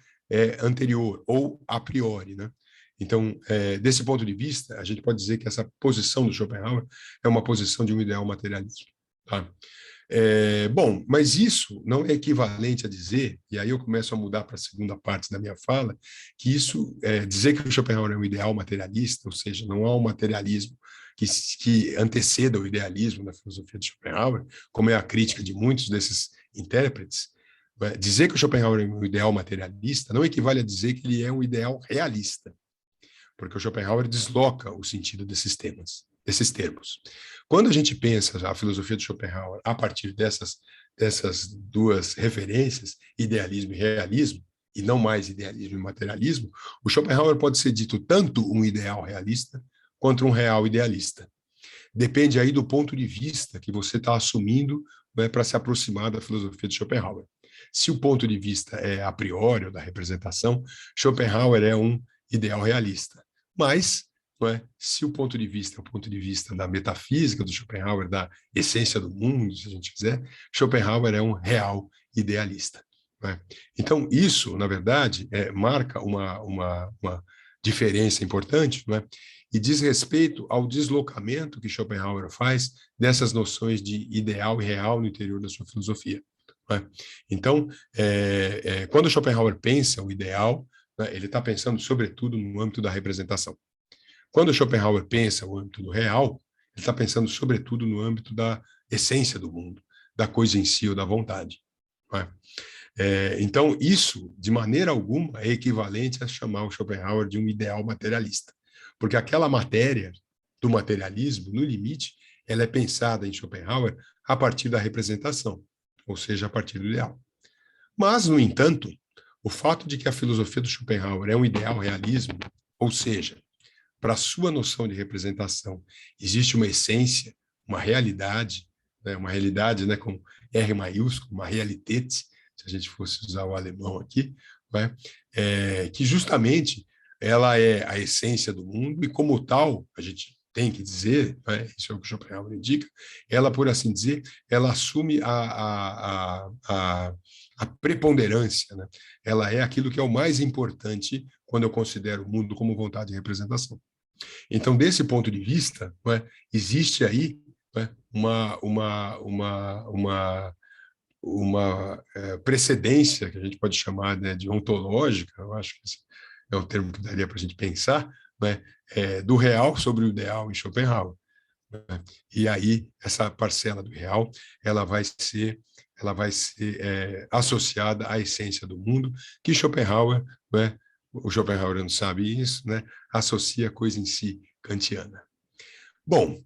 anterior ou a priori. Né? Então, desse ponto de vista, a gente pode dizer que essa posição do Schopenhauer é uma posição de um ideal materialismo. Tá? Bom, mas isso não é equivalente a dizer, e aí eu começo a mudar para a segunda parte da minha fala, que isso, dizer que o Schopenhauer é um ideal materialista, ou seja, não há um materialismo que anteceda o idealismo na filosofia de Schopenhauer, como é a crítica de muitos desses intérpretes. Dizer que o Schopenhauer é um ideal materialista não equivale a dizer que ele é um ideal realista, porque o Schopenhauer desloca o sentido desses termos. Quando a gente pensa a filosofia de Schopenhauer a partir dessas duas referências, idealismo e realismo, e não mais idealismo e materialismo, o Schopenhauer pode ser dito tanto um ideal realista quanto um real idealista. Depende aí do ponto de vista que você está assumindo, né, para se aproximar da filosofia de Schopenhauer. Se o ponto de vista é a priori, ou da representação, Schopenhauer é um ideal realista. Mas, não é, se o ponto de vista é o ponto de vista da metafísica do Schopenhauer, da essência do mundo, se a gente quiser, Schopenhauer é um real idealista. Não é? Então, isso, na verdade, marca uma diferença importante, não é? E diz respeito ao deslocamento que Schopenhauer faz dessas noções de ideal e real no interior da sua filosofia. Não é? Então, quando Schopenhauer pensa o ideal, né, ele está pensando, sobretudo, no âmbito da representação. Quando Schopenhauer pensa o âmbito do real, ele está pensando, sobretudo, no âmbito da essência do mundo, da coisa em si ou da vontade. Não é? Então, isso, de maneira alguma, é equivalente a chamar o Schopenhauer de um ideal materialista. Porque aquela matéria do materialismo, no limite, ela é pensada em Schopenhauer a partir da representação, ou seja, a partir do ideal. Mas, no entanto, o fato de que a filosofia do Schopenhauer é um ideal realismo, ou seja, para a sua noção de representação, existe uma essência, uma realidade, né, com R maiúsculo, uma Realität, se a gente fosse usar o alemão aqui, né, que justamente ela é a essência do mundo e, como tal, a gente tem que dizer, né, isso é o que o Schopenhauer indica, ela, por assim dizer, ela assume a preponderância, né? Ela é aquilo que é o mais importante quando eu considero o mundo como vontade de representação. Então, desse ponto de vista, né, existe aí, né, uma precedência que a gente pode chamar, né, de ontológica, eu acho que esse é um termo que daria para a gente pensar, né, do real sobre o ideal em Schopenhauer. Né? E aí, essa parcela do real, ela vai ser associada à essência do mundo, que Schopenhauer, né, o Schopenhauer não sabe isso, né, associa a coisa em si kantiana. Bom,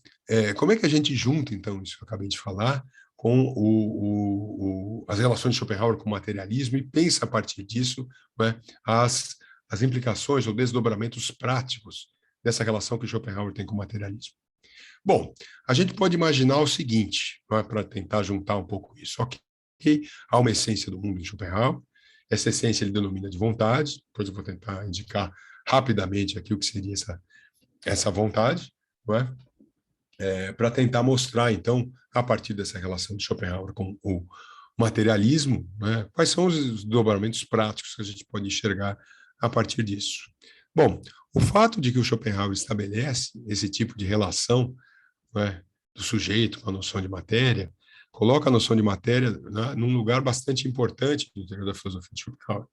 como é que a gente junta, então, isso que eu acabei de falar, com as relações de Schopenhauer com o materialismo e pensa a partir disso, né, as implicações ou desdobramentos práticos dessa relação que Schopenhauer tem com o materialismo? Bom, a gente pode imaginar o seguinte, né, para tentar juntar um pouco isso. Ok, há uma essência do mundo em Schopenhauer, essa essência ele denomina de vontade, depois eu vou tentar indicar rapidamente aqui o que seria essa vontade, não é? Para tentar mostrar, então, a partir dessa relação de Schopenhauer com o materialismo, né, quais são os desdobramentos práticos que a gente pode enxergar a partir disso. Bom, o fato de que o Schopenhauer estabelece esse tipo de relação, né, do sujeito com a noção de matéria, coloca a noção de matéria, né, num lugar bastante importante no interior da filosofia de Schopenhauer.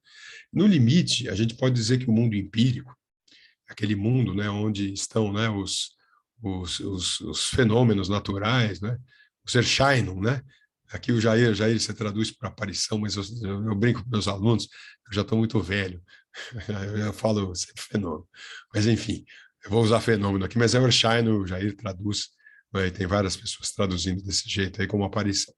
No limite, a gente pode dizer que o mundo empírico, aquele mundo, né, onde estão, né, os fenômenos naturais, né, os Erscheinungen, né? Aqui o Jair você traduz para aparição, mas eu brinco com meus alunos, eu já estou muito velho, eu falo sempre fenômeno. Mas, enfim, eu vou usar fenômeno aqui, mas é o Erscheinung, o Jair traduz, né, tem várias pessoas traduzindo desse jeito aí como aparição.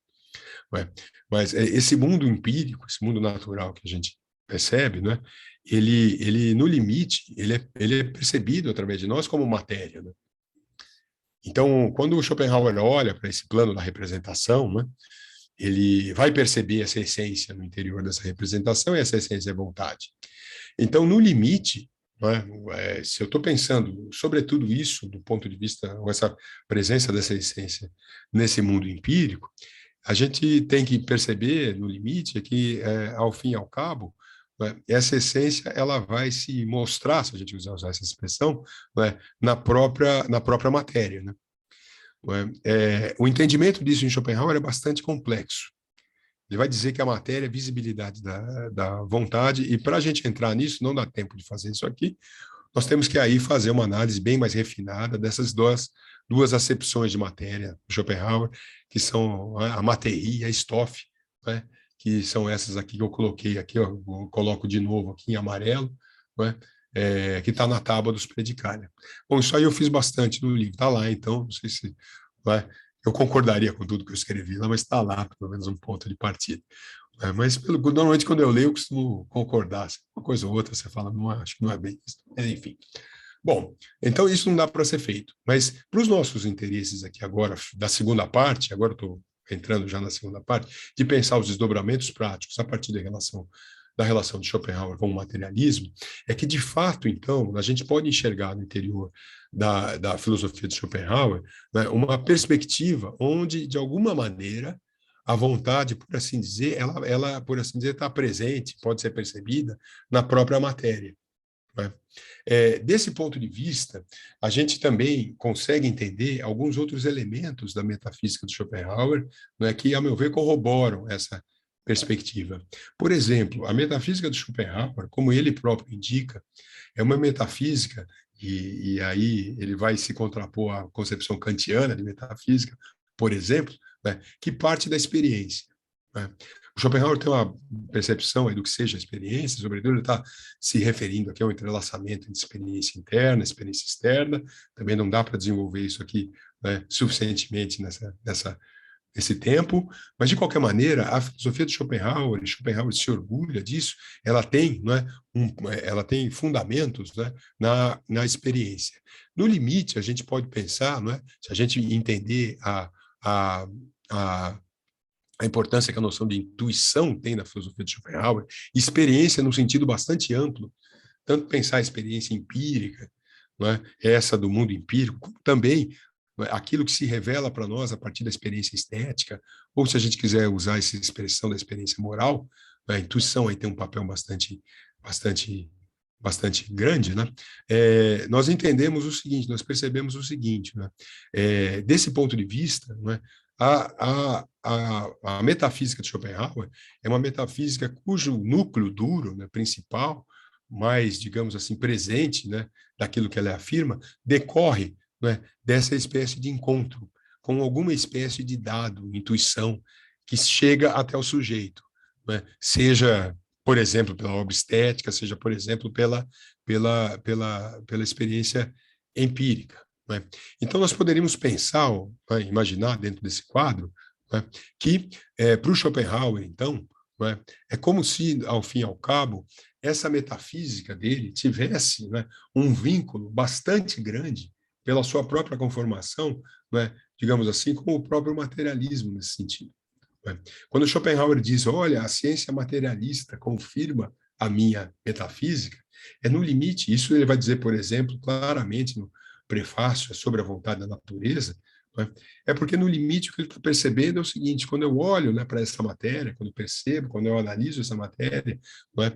Né? Mas esse mundo empírico, esse mundo natural que a gente percebe, né, ele no limite, ele é percebido através de nós como matéria, né? Então, quando o Schopenhauer olha para esse plano da representação, né, ele vai perceber essa essência no interior dessa representação e essa essência é vontade. Então, no limite, né, se eu estou pensando sobre tudo isso do ponto de vista, ou essa presença dessa essência nesse mundo empírico, a gente tem que perceber, no limite, que, ao fim e ao cabo, né, essa essência ela vai se mostrar, se a gente usar essa expressão, né, na própria matéria. Né? O entendimento disso em Schopenhauer é bastante complexo. Ele vai dizer que a matéria é visibilidade da vontade, e para a gente entrar nisso, não dá tempo de fazer isso aqui, nós temos que aí fazer uma análise bem mais refinada dessas duas acepções de matéria do Schopenhauer, que são a Materie e a Stoff, né? Que são essas aqui que eu coloquei aqui, ó, eu coloco de novo aqui em amarelo, né? Que está na tábua dos Predicalia. Bom, isso aí eu fiz bastante no livro, está lá, então, não sei se eu concordaria com tudo que eu escrevi lá, mas está lá, pelo menos um ponto de partida. Mas normalmente quando eu leio, eu costumo concordar. Uma coisa ou outra você fala, não, acho que não é bem isso. Mas, enfim. Bom, então isso não dá para ser feito. Mas para os nossos interesses aqui agora, da segunda parte, agora eu estou entrando já na segunda parte, de pensar os desdobramentos práticos a partir da relação de Schopenhauer com o materialismo, é que, de fato, então, a gente pode enxergar no interior da filosofia de Schopenhauer, né, uma perspectiva onde, de alguma maneira, a vontade, por assim dizer, ela por assim dizer, está presente, pode ser percebida na própria matéria. né? Desse ponto de vista, a gente também consegue entender alguns outros elementos da metafísica de Schopenhauer, né, que, a meu ver, corroboram essa perspectiva. Por exemplo, a metafísica de Schopenhauer, como ele próprio indica, é uma metafísica, e aí ele vai se contrapor à concepção kantiana de metafísica, por exemplo, né, que parte da experiência, né? O Schopenhauer tem uma percepção aí do que seja a experiência, sobretudo ele está se referindo aqui ao entrelaçamento entre experiência interna e experiência externa. Também não dá para desenvolver isso aqui, né, suficientemente nesse tempo, mas de qualquer maneira, a filosofia de Schopenhauer, e Schopenhauer se orgulha disso, ela tem, né, ela tem fundamentos, né, na experiência. No limite, a gente pode pensar, né, se a gente entender a, a importância que a noção de intuição tem na filosofia de Schopenhauer, experiência no sentido bastante amplo, tanto pensar a experiência empírica, não é? Essa do mundo empírico, como também, não é, aquilo que se revela para nós a partir da experiência estética, ou se a gente quiser usar essa expressão da experiência moral, a intuição aí tem um papel bastante grande, né? Nós entendemos o seguinte, nós percebemos o seguinte, né? Desse ponto de vista, né, a metafísica de Schopenhauer é uma metafísica cujo núcleo duro, né, principal, mais, digamos assim, presente, né, daquilo que ela afirma, decorre, né, dessa espécie de encontro com alguma espécie de dado, intuição, que chega até o sujeito, né, seja, por exemplo, pela obra estética, seja, por exemplo, pela experiência empírica, né? Então, nós poderíamos pensar, né, imaginar dentro desse quadro, né, que, para o Schopenhauer, então, né, é como se, ao fim e ao cabo, essa metafísica dele tivesse, né, um vínculo bastante grande pela sua própria conformação, né, digamos assim, com o próprio materialismo nesse sentido, né? Quando Schopenhauer diz, olha, a ciência materialista confirma a minha metafísica, no limite, isso ele vai dizer, por exemplo, claramente no prefácio sobre a vontade da natureza, né? Porque no limite o que ele está percebendo é o seguinte, quando eu olho, né, para essa matéria, quando eu percebo, quando eu analiso essa matéria, né,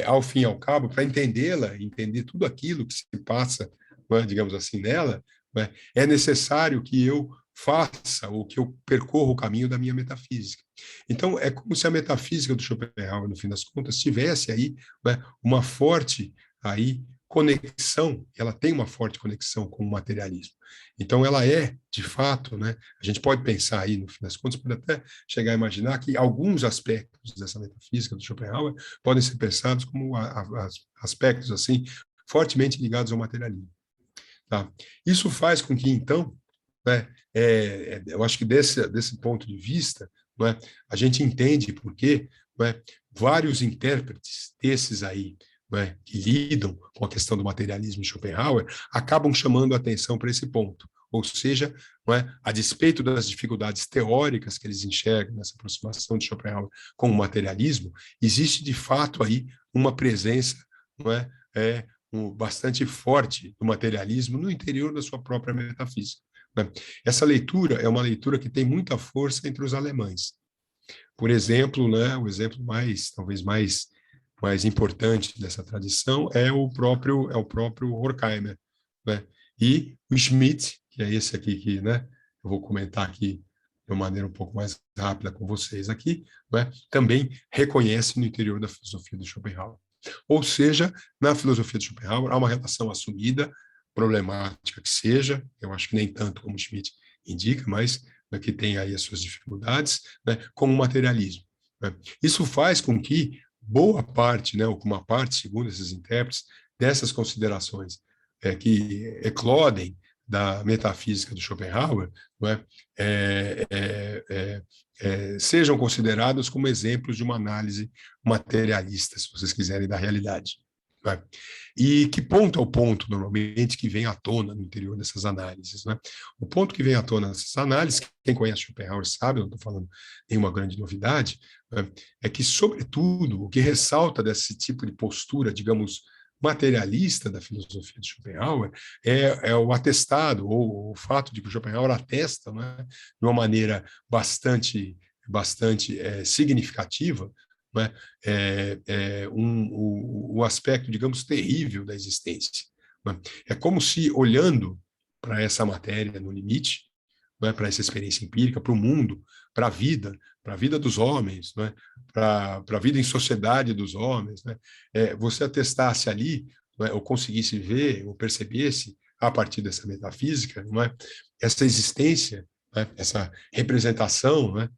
ao fim e ao cabo, para entendê-la, entender tudo aquilo que se passa, né, digamos assim, nela, né, é necessário que eu faça ou que eu percorra o caminho da minha metafísica. Então, é como se a metafísica do Schopenhauer, no fim das contas, tivesse aí, né, uma forte aí conexão, ela tem uma forte conexão com o materialismo. Então, ela é, de fato, né, a gente pode pensar aí, no fim das contas, pode até chegar a imaginar que alguns aspectos dessa metafísica do Schopenhauer podem ser pensados como aspectos, assim, fortemente ligados ao materialismo. Tá? Isso faz com que, então, né, eu acho que desse ponto de vista, né, a gente entende por que, né, vários intérpretes desses aí, né, que lidam com a questão do materialismo de Schopenhauer acabam chamando a atenção para esse ponto. Ou seja, não é, a despeito das dificuldades teóricas que eles enxergam nessa aproximação de Schopenhauer com o materialismo, existe de fato aí uma presença, não é, bastante forte do materialismo no interior da sua própria metafísica, né? Essa leitura é uma leitura que tem muita força entre os alemães. Por exemplo, né, o exemplo talvez mais importante dessa tradição é o próprio Horkheimer, né? E o Schmitt, que é esse aqui que, né, eu vou comentar aqui de uma maneira um pouco mais rápida com vocês aqui, né, também reconhece no interior da filosofia do Schopenhauer. Ou seja, na filosofia de Schopenhauer há uma relação assumida, problemática que seja, eu acho que nem tanto como Schmitt indica, mas, né, que tem aí as suas dificuldades, né, com o materialismo, né? Isso faz com que boa parte, né, ou uma parte, segundo esses intérpretes, dessas considerações que eclodem da metafísica do Schopenhauer, não é, sejam considerados como exemplos de uma análise materialista, se vocês quiserem, da realidade, né? E que ponto é o ponto, normalmente, que vem à tona no interior dessas análises, né? O ponto que vem à tona nessas análises, quem conhece Schopenhauer sabe, não estou falando nenhuma grande novidade, né, é que, sobretudo, o que ressalta desse tipo de postura, digamos, materialista da filosofia de Schopenhauer é o atestado, ou o fato de que o Schopenhauer atesta, né, de uma maneira bastante significativa, não é? O aspecto, digamos, terrível da existência. Não é? É como se, olhando para essa matéria no limite, não é? Para essa experiência empírica, para o mundo, para a vida dos homens, não é? Para a vida em sociedade dos homens, né? Você atestasse ali, não é? Ou conseguisse ver, ou percebesse, a partir dessa metafísica, não é? Essa existência, né? Essa representação, né?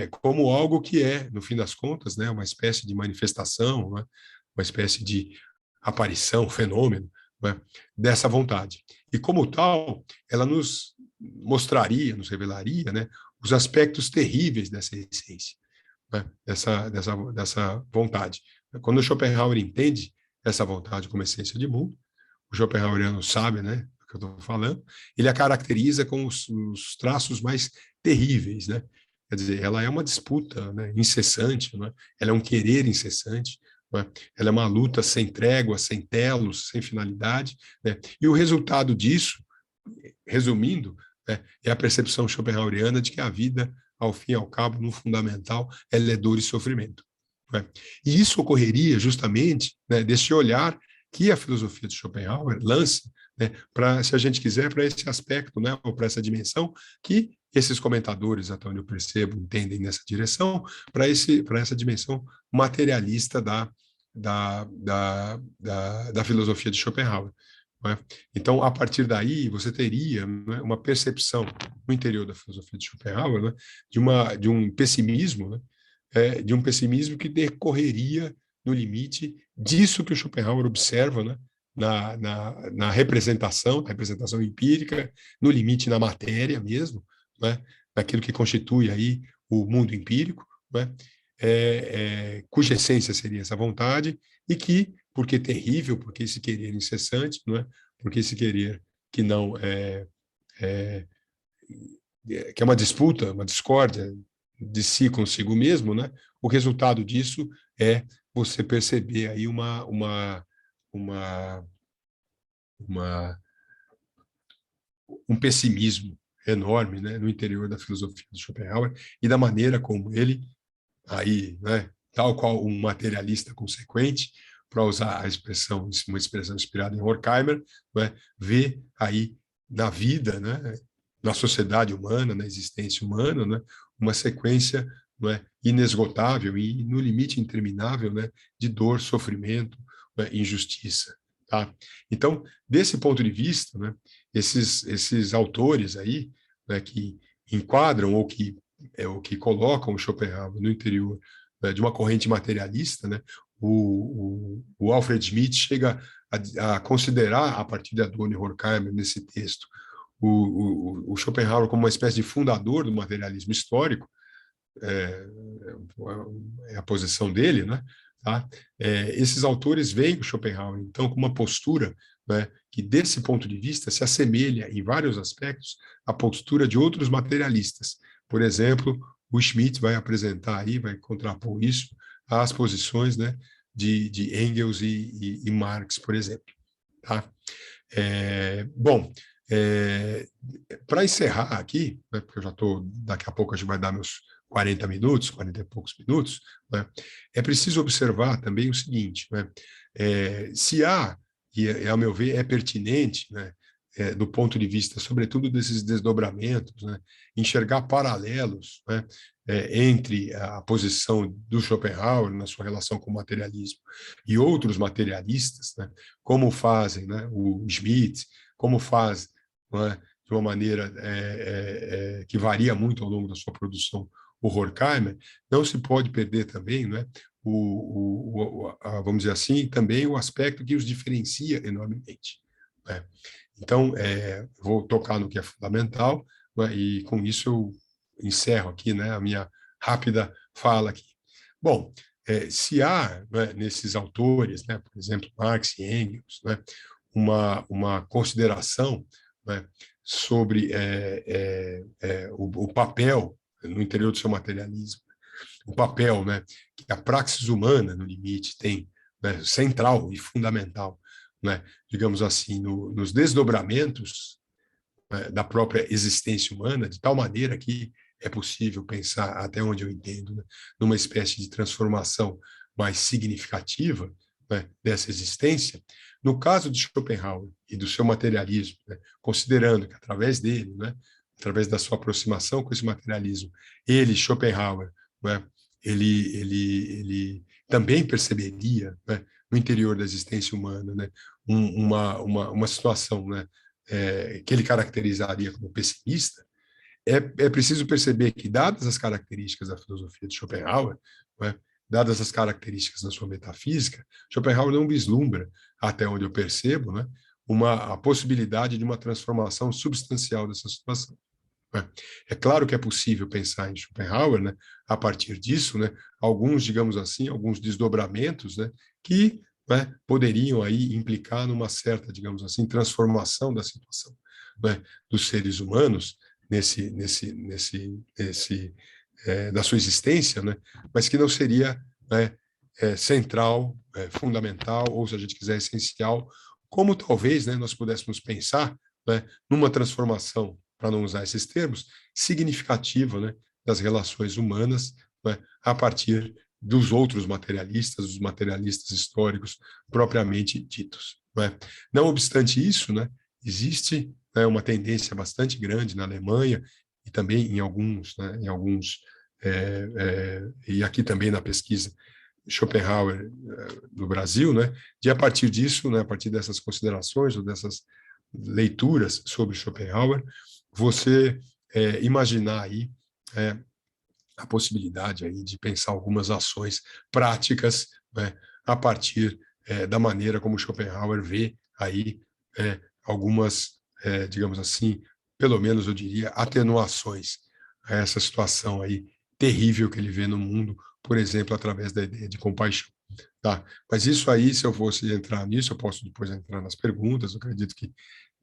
Como algo que é, no fim das contas, né? Uma espécie de manifestação, né? Uma espécie de aparição, fenômeno, né? Dessa vontade. E como tal, ela nos mostraria, nos revelaria, né? Os aspectos terríveis dessa essência, né? Dessa vontade. Quando Schopenhauer entende essa vontade como essência de mundo, o Schopenhaueriano sabe, né, do que eu estou falando, ele a caracteriza com os traços mais terríveis, né? Quer dizer, ela é uma disputa, né, incessante, né? Ela é um querer incessante, né? Ela é uma luta sem trégua, sem telos, sem finalidade, né? E o resultado disso, resumindo, né, é a percepção schopenhaueriana de que a vida, ao fim e ao cabo, no fundamental, ela é dor e sofrimento, né? E isso ocorreria justamente, né, desse olhar que a filosofia de Schopenhauer lança, né, para, se a gente quiser, para esse aspecto, né, ou para essa dimensão que esses comentadores, até onde eu percebo, entendem nessa direção, para essa dimensão materialista da filosofia de Schopenhauer. Né? Então, a partir daí, você teria, né, uma percepção no interior da filosofia de Schopenhauer, né, de um pessimismo, né, de um pessimismo que decorreria no limite disso que o Schopenhauer observa, né, na representação empírica, no limite na matéria mesmo, né, naquilo que constitui aí o mundo empírico, né, cuja essência seria essa vontade, e que, porque terrível, porque esse querer incessante, não é? Porque esse querer que não que é uma disputa, uma discórdia de si consigo mesmo, né? O resultado disso é você perceber aí um pessimismo enorme, né, no interior da filosofia de Schopenhauer e da maneira como ele, aí, né, tal qual um materialista consequente, para usar uma expressão inspirada em Horkheimer, né, vê aí na vida, né, na sociedade humana, na existência humana, né, uma sequência, né, inesgotável e no limite interminável, né, de dor, sofrimento, né, injustiça. Tá? Então, desse ponto de vista, né, esses autores aí, né, que enquadram ou que colocam o Schopenhauer no interior, né, de uma corrente materialista, né, o Alfred Schmidt chega a considerar, a partir de Adorno e Horkheimer, nesse texto, o Schopenhauer como uma espécie de fundador do materialismo histórico, é a posição dele, né? Tá? Esses autores veem o Schopenhauer, então, com uma postura, né, que, desse ponto de vista, se assemelha, em vários aspectos, à postura de outros materialistas. Por exemplo, o Schmidt vai apresentar aí, vai contrapor isso às posições, né, de Engels e Marx, por exemplo. Tá? Bom, para encerrar aqui, né, porque eu já estou, daqui a pouco a gente vai dar meus 40 minutos, 40 e poucos minutos, né, é preciso observar também o seguinte, né, se há, e a meu ver é pertinente, né, do ponto de vista, sobretudo, desses desdobramentos, né, enxergar paralelos, né, entre a posição do Schopenhauer na sua relação com o materialismo e outros materialistas, né, como fazem, né, o Schmidt, como faz, né, de uma maneira que varia muito ao longo da sua produção, o Horkheimer, não se pode perder também, né, vamos dizer assim, também o aspecto que os diferencia enormemente. Né? Então, vou tocar no que é fundamental, né, e com isso eu encerro aqui, né, a minha rápida fala aqui. Bom, se há, né, nesses autores, né, por exemplo, Marx e Engels, né, uma consideração, né, sobre o papel no interior do seu materialismo, o papel, né, que a praxis humana, no limite, tem, né, central e fundamental, né, digamos assim, nos desdobramentos, né, da própria existência humana, de tal maneira que é possível pensar, até onde eu entendo, né, numa espécie de transformação mais significativa, né, dessa existência. No caso de Schopenhauer e do seu materialismo, né, considerando que através dele, né, através da sua aproximação com esse materialismo, ele, Schopenhauer, né, ele também perceberia, né, no interior da existência humana, né, uma situação, né, que ele caracterizaria como pessimista. É preciso perceber que, dadas as características da filosofia de Schopenhauer, né, dadas as características da sua metafísica, Schopenhauer não vislumbra, até onde eu percebo, né, a possibilidade de uma transformação substancial dessa situação. Né? É claro que é possível pensar em Schopenhauer, né, a partir disso, né, alguns, digamos assim, alguns desdobramentos, né, que, né, poderiam aí implicar numa certa, digamos assim, transformação da situação, né, dos seres humanos da sua existência, né, mas que não seria, né, central, fundamental, ou, se a gente quiser, essencial, como talvez, né, nós pudéssemos pensar, né, numa transformação, para não usar esses termos, significativa, né, das relações humanas, né, a partir dos outros materialistas, os materialistas históricos propriamente ditos. Né? Não obstante isso, né, existe, né, uma tendência bastante grande na Alemanha e também em alguns, e aqui também na pesquisa Schopenhauer no Brasil, né, de a partir disso, né, a partir dessas considerações ou dessas leituras sobre Schopenhauer, você imaginar aí a possibilidade aí de pensar algumas ações práticas, né, a partir da maneira como Schopenhauer vê aí algumas, digamos assim, pelo menos eu diria, atenuações a essa situação aí terrível que ele vê no mundo, por exemplo, através da ideia de compaixão. Tá? Mas isso aí, se eu fosse entrar nisso, eu posso depois entrar nas perguntas, eu acredito que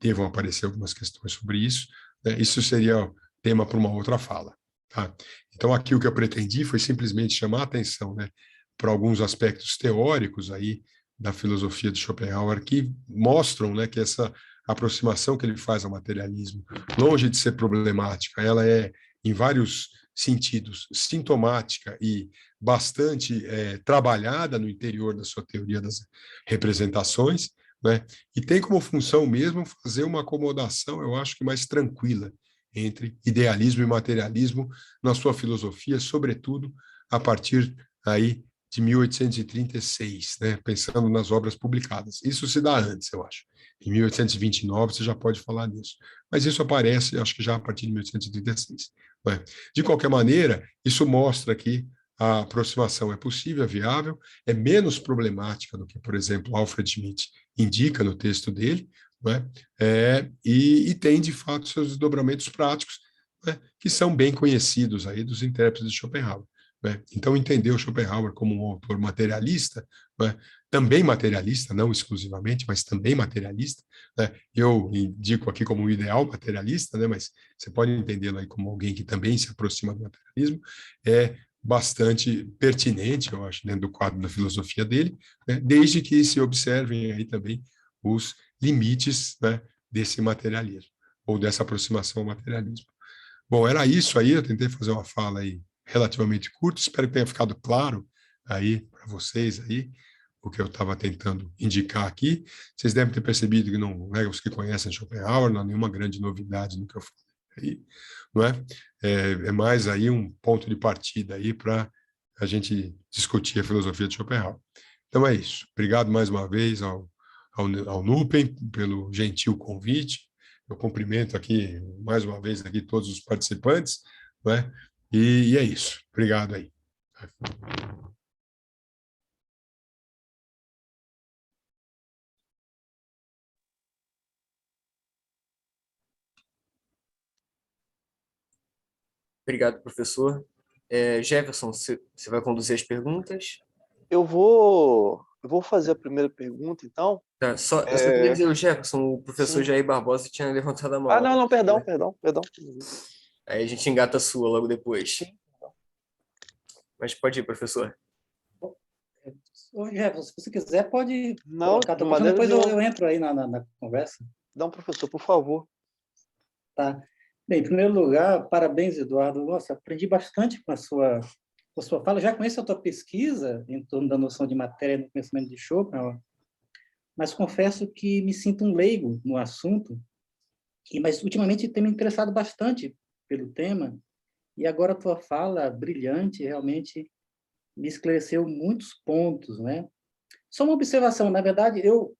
devam aparecer algumas questões sobre isso, né? Isso seria tema para uma outra fala. Tá? Então, aqui o que eu pretendi foi simplesmente chamar a atenção, né, para alguns aspectos teóricos aí da filosofia de Schopenhauer que mostram, né, que essa aproximação que ele faz ao materialismo, longe de ser problemática, ela é, em vários sentidos, sintomática e bastante trabalhada no interior da sua teoria das representações, né? E tem como função mesmo fazer uma acomodação, eu acho que mais tranquila, entre idealismo e materialismo na sua filosofia, sobretudo a partir aí de 1836, né? Pensando nas obras publicadas. Isso se dá antes, eu acho. Em 1829 você já pode falar nisso. Mas isso aparece, acho que já a partir de 1836. Né? De qualquer maneira, isso mostra que a aproximação é possível, é viável, é menos problemática do que, por exemplo, Alfred Schmitt indica no texto dele, né? E tem, de fato, seus desdobramentos práticos, né, que são bem conhecidos aí dos intérpretes de Schopenhauer. Né? Então, entender o Schopenhauer como um autor materialista, né, também materialista, não exclusivamente, mas também materialista, né? Eu indico aqui como um ideal materialista, né, mas você pode entendê-lo aí como alguém que também se aproxima do materialismo, é bastante pertinente, eu acho, dentro do quadro da filosofia dele, né, desde que se observem aí também os limites, né, desse materialismo, ou dessa aproximação ao materialismo. Bom, era isso aí, eu tentei fazer uma fala aí relativamente curta, espero que tenha ficado claro aí para vocês aí, o que eu estava tentando indicar aqui. Vocês devem ter percebido que não, né, os que conhecem Schopenhauer, não há nenhuma grande novidade no que eu falei aí, não é? É mais aí um ponto de partida aí para a gente discutir a filosofia de Schopenhauer. Então é isso. Obrigado mais uma vez ao Nupen pelo gentil convite. Eu cumprimento aqui mais uma vez aqui todos os participantes, né? E é isso. Obrigado aí. Obrigado, professor. Jefferson, você vai conduzir as perguntas? Eu vou fazer a primeira pergunta, então. Tá, eu só queria dizer, o Jefferson, o professor Sim. Jair Barbosa tinha levantado a mão. Ah, não, perdão. Aí a gente engata a sua logo depois. Sim. Mas pode ir, professor. Ô, Jefferson, se você quiser, pode Não, colocar a de tua questão, maneira depois nenhuma. eu entro aí na conversa. Não, professor, por favor. Tá. Bem, em primeiro lugar, parabéns, Eduardo. Nossa, aprendi bastante com a sua fala. Já conheço a tua pesquisa em torno da noção de matéria no conhecimento de Schopenhauer, mas confesso que me sinto um leigo no assunto, mas ultimamente tenho me interessado bastante pelo tema, e agora a tua fala brilhante realmente me esclareceu muitos pontos, né? Só uma observação, na verdade, eu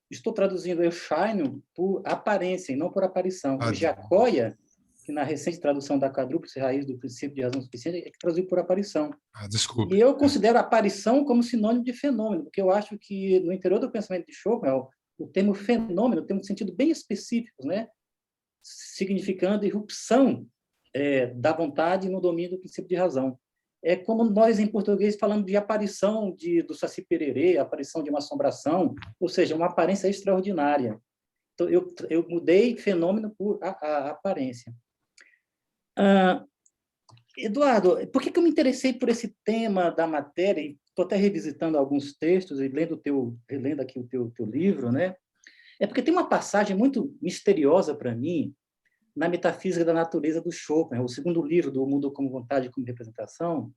estou traduzindo Erscheinung por aparência e não por aparição. O Giacoia, que na recente tradução da quadrúplice raiz do princípio de razão suficiente, é que traduziu por aparição. Desculpa. E eu considero aparição como sinônimo de fenômeno, porque eu acho que no interior do pensamento de Schopenhauer, o termo fenômeno tem um sentido bem específico, né? Significando irrupção da vontade no domínio do princípio de razão. É como nós, em português, falamos de aparição do Saci Pererê, aparição de uma assombração, ou seja, uma aparência extraordinária. Então, eu mudei fenômeno por a aparência. Eduardo, por que eu me interessei por esse tema da matéria? Estou até revisitando alguns textos e relendo aqui o teu livro, né? É porque tem uma passagem muito misteriosa para mim na Metafísica da Natureza do Schopenhauer, o segundo livro do Mundo como Vontade e como Representação,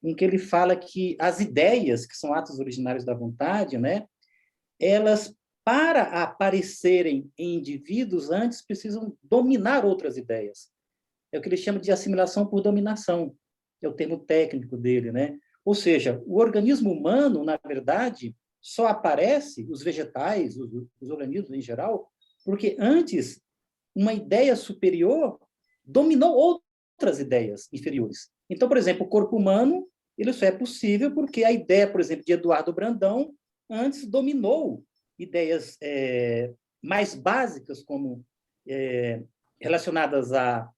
em que ele fala que as ideias, que são atos originários da vontade, né, elas, para aparecerem em indivíduos, antes precisam dominar outras ideias. É o que ele chama de assimilação por dominação, é o termo técnico dele, né? Ou seja, o organismo humano, na verdade, só aparece, os vegetais, os organismos em geral, porque antes uma ideia superior dominou outras ideias inferiores. Então, por exemplo, o corpo humano, ele só é possível porque a ideia, por exemplo, de Eduardo Brandão, antes dominou ideias mais básicas, como relacionadas à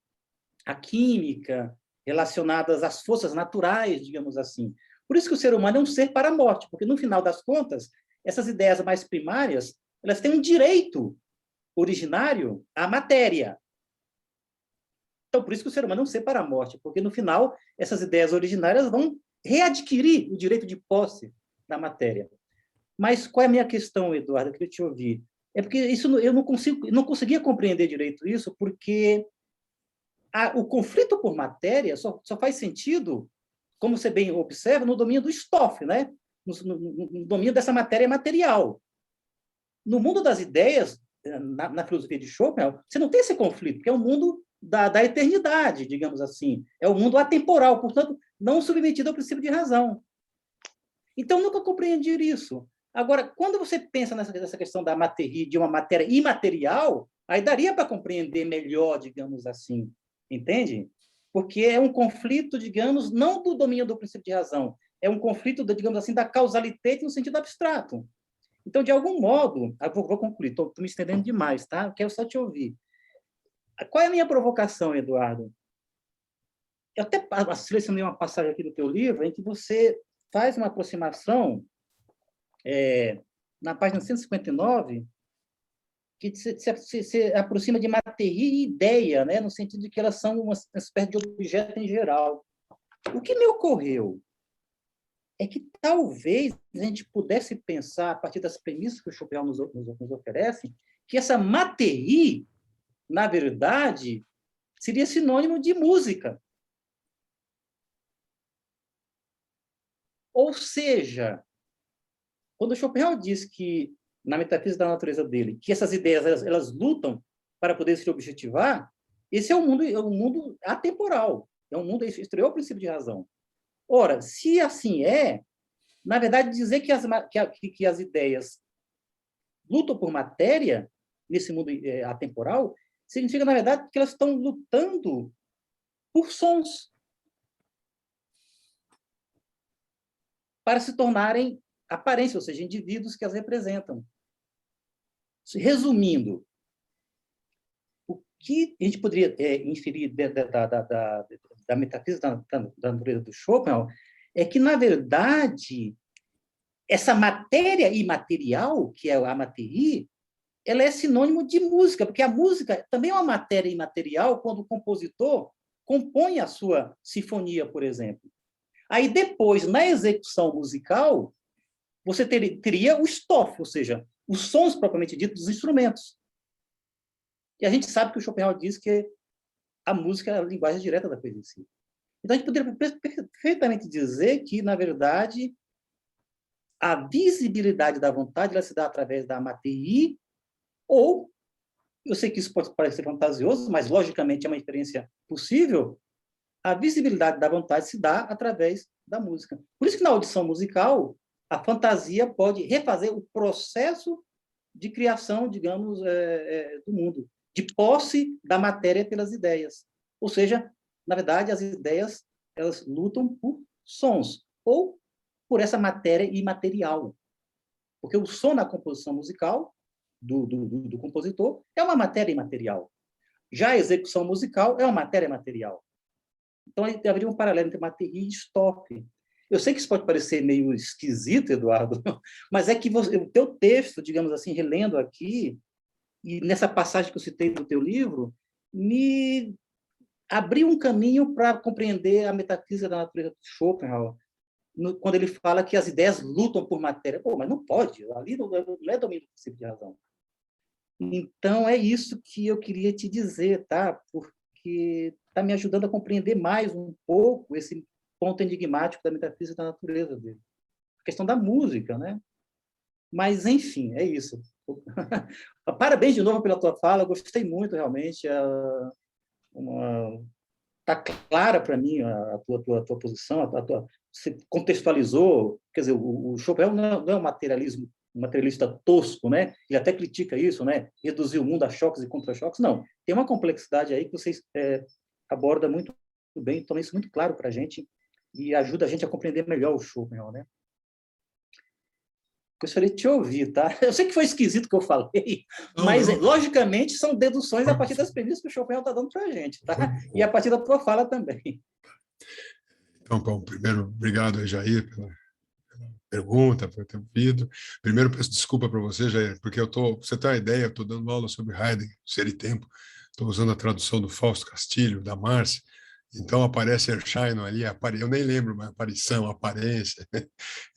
química, relacionadas às forças naturais, digamos assim. Por isso que o ser humano é um ser para a morte, porque, no final das contas, essas ideias mais primárias, elas têm um direito originário à matéria. Então, por isso que o ser humano é um ser para a morte, porque, no final, essas ideias originárias vão readquirir o direito de posse da matéria. Mas qual é a minha questão, Eduardo? Eu queria te ouvir. É porque isso eu não conseguia compreender direito isso, porque o conflito por matéria só faz sentido, como você bem observa, no domínio do Stoff, né? No domínio dessa matéria material. No mundo das ideias, na filosofia de Schopenhauer, você não tem esse conflito, porque é o mundo da eternidade, digamos assim. É o mundo atemporal, portanto, não submetido ao princípio de razão. Então, nunca compreendi isso. Agora, quando você pensa nessa questão da matéria, de uma matéria imaterial, aí daria para compreender melhor, digamos assim. Entende? Porque é um conflito, digamos, não do domínio do princípio de razão, é um conflito, digamos assim, da causalité no sentido abstrato. Então, de algum modo, vou concluir, estou me estendendo demais, tá? Quero só te ouvir. Qual é a minha provocação, Eduardo? Eu até selecionei uma passagem aqui do teu livro em que você faz uma aproximação na página 159, que se aproxima de matéria e ideia, né? No sentido de que elas são uma espécie de objeto em geral. O que me ocorreu é que talvez a gente pudesse pensar, a partir das premissas que o Schopenhauer nos oferece, que essa matéria, na verdade, seria sinônimo de música. Ou seja, quando Schopenhauer diz que, na metafísica da natureza dele, que essas ideias elas lutam para poder se objetivar, esse é um mundo atemporal, é um mundo exterior ao princípio de razão. Ora, se assim na verdade, dizer que as ideias lutam por matéria nesse mundo atemporal significa, na verdade, que elas estão lutando por sons para se tornarem aparências, ou seja, indivíduos que as representam. Resumindo, o que a gente poderia inferir da metafísica da natureza do Schopenhauer é que, na verdade, essa matéria imaterial, que é a matéria, ela é sinônimo de música, porque a música também é uma matéria imaterial quando o compositor compõe a sua sinfonia, por exemplo. Aí, depois, na execução musical, você teria o Stoff, ou seja, os sons propriamente ditos dos instrumentos. E a gente sabe que o Schopenhauer diz que a música é a linguagem direta da coisa em si. Então, a gente poderia perfeitamente dizer que, na verdade, a visibilidade da vontade ela se dá através da AMATI, ou, eu sei que isso pode parecer fantasioso, mas, logicamente, é uma experiência possível, a visibilidade da vontade se dá através da música. Por isso que, na audição musical, a fantasia pode refazer o processo de criação, digamos, do mundo, de posse da matéria pelas ideias. Ou seja, na verdade, as ideias elas lutam por sons, ou por essa matéria imaterial. Porque o som na composição musical do compositor é uma matéria imaterial. Já a execução musical é uma matéria material. Então, haveria um paralelo entre Materi e Stoff. Eu sei que isso pode parecer meio esquisito, Eduardo, mas é que o teu texto, digamos assim, relendo aqui, e nessa passagem que eu citei do teu livro, me abriu um caminho para compreender a metafísica da natureza de Schopenhauer, quando ele fala que as ideias lutam por matéria. Pô, mas não pode, ali não é domínio do princípio de razão. Então, é isso que eu queria te dizer, tá? Porque está me ajudando a compreender mais um pouco esse ponto enigmático da metafísica da natureza dele. A questão da música, né? Mas, enfim, é isso. Parabéns de novo pela tua fala, eu gostei muito, realmente. Está clara para mim a tua posição, você contextualizou, quer dizer, o Schopenhauer não é um materialista tosco, né? Ele até critica isso, né? Reduzir o mundo a choques e contra-choques. Não, tem uma complexidade aí que vocês abordam muito bem, torna isso muito claro para a gente e ajuda a gente a compreender melhor o Schopenhauer, né? Gostaria de te ouvir, tá? Eu sei que foi esquisito o que eu falei, mas, logicamente, são deduções a partir das premissas que o Schopenhauer está dando para a gente, tá? E a partir da tua fala também. Então, bom, primeiro, obrigado, Jair, pela pergunta, por ter ouvido. Primeiro, peço desculpa para você, Jair, porque você tem uma ideia, eu estou dando aula sobre Heidegger, Ser e Tempo, estou usando a tradução do Fausto Castilho, da Márcia, então aparece Erscheinung ali, eu nem lembro, mas aparição, aparência,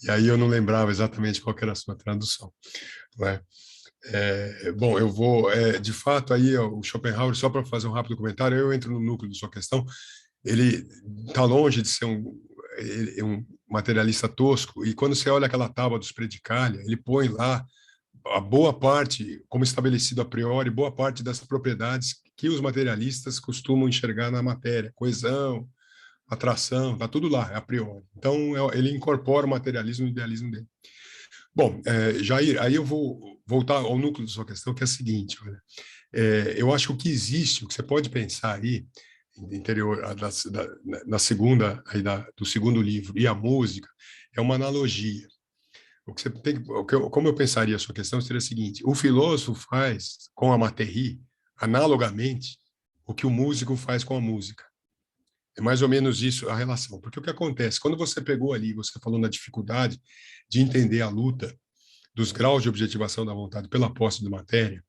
e aí eu não lembrava exatamente qual era a sua tradução. Não é? Bom, eu vou, de fato, aí o Schopenhauer, só para fazer um rápido comentário, eu entro no núcleo da sua questão, ele está longe de ser um materialista tosco, e quando você olha aquela tábua dos Predicalia, ele põe lá a boa parte, como estabelecido a priori, boa parte das propriedades que os materialistas costumam enxergar na matéria, coesão, atração, está tudo lá, a priori. Então, ele incorpora o materialismo no idealismo dele. Bom, Jair, aí eu vou voltar ao núcleo da sua questão, que é a seguinte, olha, eu acho que o que existe, o que você pode pensar aí, interior na segunda, aí do segundo livro, e a música, é uma analogia. O que você tem, como eu pensaria a sua questão seria a seguinte: o filósofo faz com a matéria, analogamente, o que o músico faz com a música. É mais ou menos isso a relação. Porque o que acontece? Quando você pegou ali, você falou na dificuldade de entender a luta dos graus de objetivação da vontade pela posse de matéria,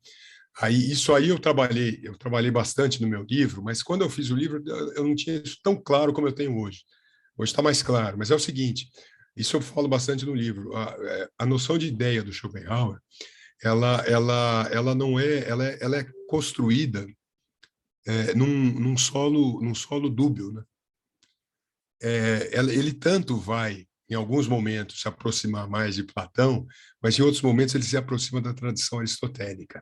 isso aí eu trabalhei bastante no meu livro, mas quando eu fiz o livro, eu não tinha isso tão claro como eu tenho hoje. Hoje está mais claro, mas é o seguinte, isso eu falo bastante no livro, a noção de ideia do Schopenhauer, ela não ela é construída num solo dúbio, né? Ele tanto vai, em alguns momentos, se aproximar mais de Platão, mas em outros momentos ele se aproxima da tradição aristotélica.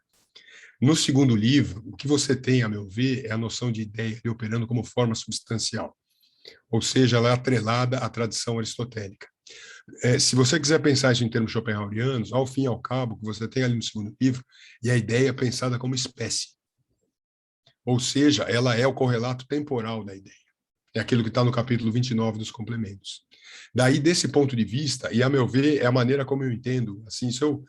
No segundo livro, o que você tem, a meu ver, é a noção de ideia operando como forma substancial, ou seja, ela é atrelada à tradição aristotélica. Se você quiser pensar isso em termos schopenhauerianos, ao fim e ao cabo, o que você tem ali no segundo livro é a ideia pensada como espécie, ou seja, ela é o correlato temporal da ideia. É aquilo que está no capítulo 29 dos complementos. Daí, desse ponto de vista, e a meu ver, é a maneira como eu entendo, assim, isso eu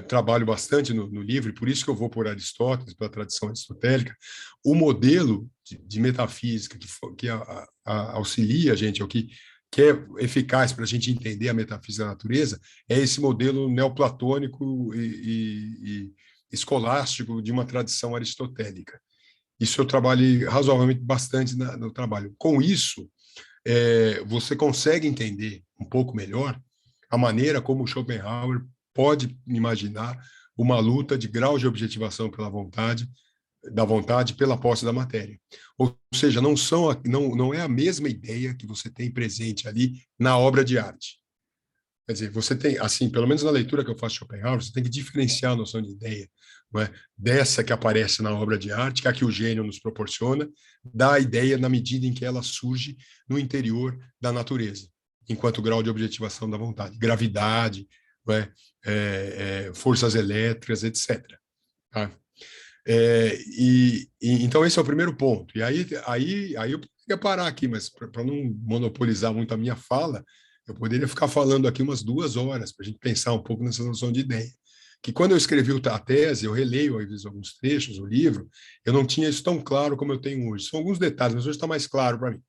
trabalho bastante no livro, e por isso que eu vou por Aristóteles, pela tradição aristotélica, o modelo de metafísica que auxilia a gente, o que é eficaz para a gente entender a metafísica da natureza, é esse modelo neoplatônico e escolástico de uma tradição aristotélica. Isso eu trabalhei razoavelmente bastante no trabalho. Com isso, você consegue entender um pouco melhor a maneira como Schopenhauer pode imaginar uma luta de grau de objetivação pela vontade da vontade pela posse da matéria. Ou seja, não é a mesma ideia que você tem presente ali na obra de arte. Quer dizer, você tem, assim, pelo menos na leitura que eu faço de Schopenhauer, você tem que diferenciar a noção de ideia, não é? Dessa que aparece na obra de arte, que é a que o gênio nos proporciona, da ideia na medida em que ela surge no interior da natureza, enquanto grau de objetivação da vontade, gravidade, não é? Forças elétricas, etc. Tá? Então esse é o primeiro ponto. E aí eu poderia parar aqui, mas para não monopolizar muito a minha fala, eu poderia ficar falando aqui umas 2 horas para a gente pensar um pouco nessa noção de ideia. Que quando eu escrevi a tese, eu releio às vezes alguns trechos do livro, eu não tinha isso tão claro como eu tenho hoje. São alguns detalhes, mas hoje está mais claro para mim.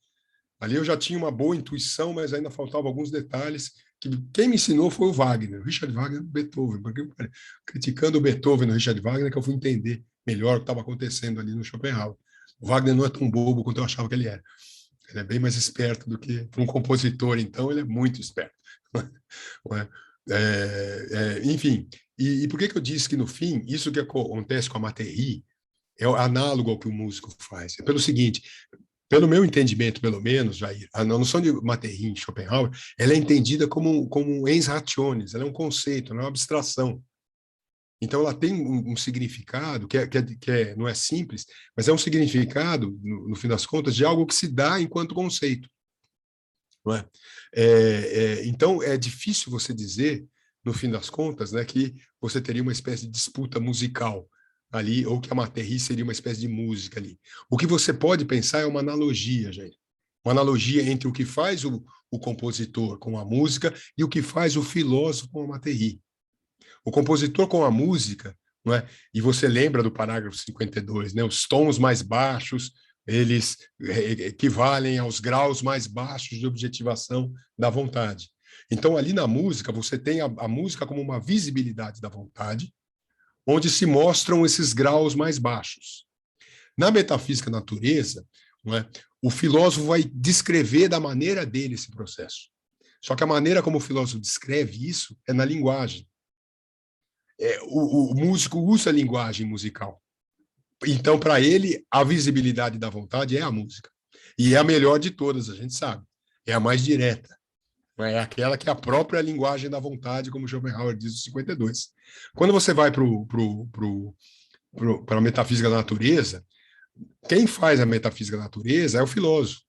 Ali eu já tinha uma boa intuição, mas ainda faltavam alguns detalhes que quem me ensinou foi o Wagner, o Richard Wagner do Beethoven, porque criticando o Beethoven no Richard Wagner que eu fui entender melhor o que estava acontecendo ali no Schopenhauer. O Wagner não é tão bobo quanto eu achava que ele era. Ele é bem mais esperto do que para um compositor, então ele é muito esperto. Enfim, e por que eu disse que no fim, isso que acontece com a Materie é análogo ao que o músico faz? É pelo seguinte, pelo meu entendimento, pelo menos, Jair, a noção de Materie em Schopenhauer, ela é entendida como ens rationis, ela é um conceito, não é uma abstração. Então, ela tem um significado não é simples, mas é um significado, no fim das contas, de algo que se dá enquanto conceito. Não é? Então, é difícil você dizer, no fim das contas, né, que você teria uma espécie de disputa musical ali, ou que a Materie seria uma espécie de música ali. O que você pode pensar é uma analogia, gente. Uma analogia entre o que faz o compositor com a música e o que faz o filósofo com a Materie. O compositor com a música, não é? E você lembra do parágrafo 52, né? Os tons mais baixos, eles equivalem aos graus mais baixos de objetivação da vontade. Então, ali na música, você tem a música como uma visibilidade da vontade, onde se mostram esses graus mais baixos. Na metafísica natureza, não é? O filósofo vai descrever da maneira dele esse processo. Só que a maneira como o filósofo descreve isso é na linguagem. O músico usa a linguagem musical. Então, para ele, a visibilidade da vontade é a música. E é a melhor de todas, a gente sabe. É a mais direta. É aquela que é a própria linguagem da vontade, como Schopenhauer diz no 52. Quando você vai para a metafísica da natureza, quem faz a metafísica da natureza é o filósofo.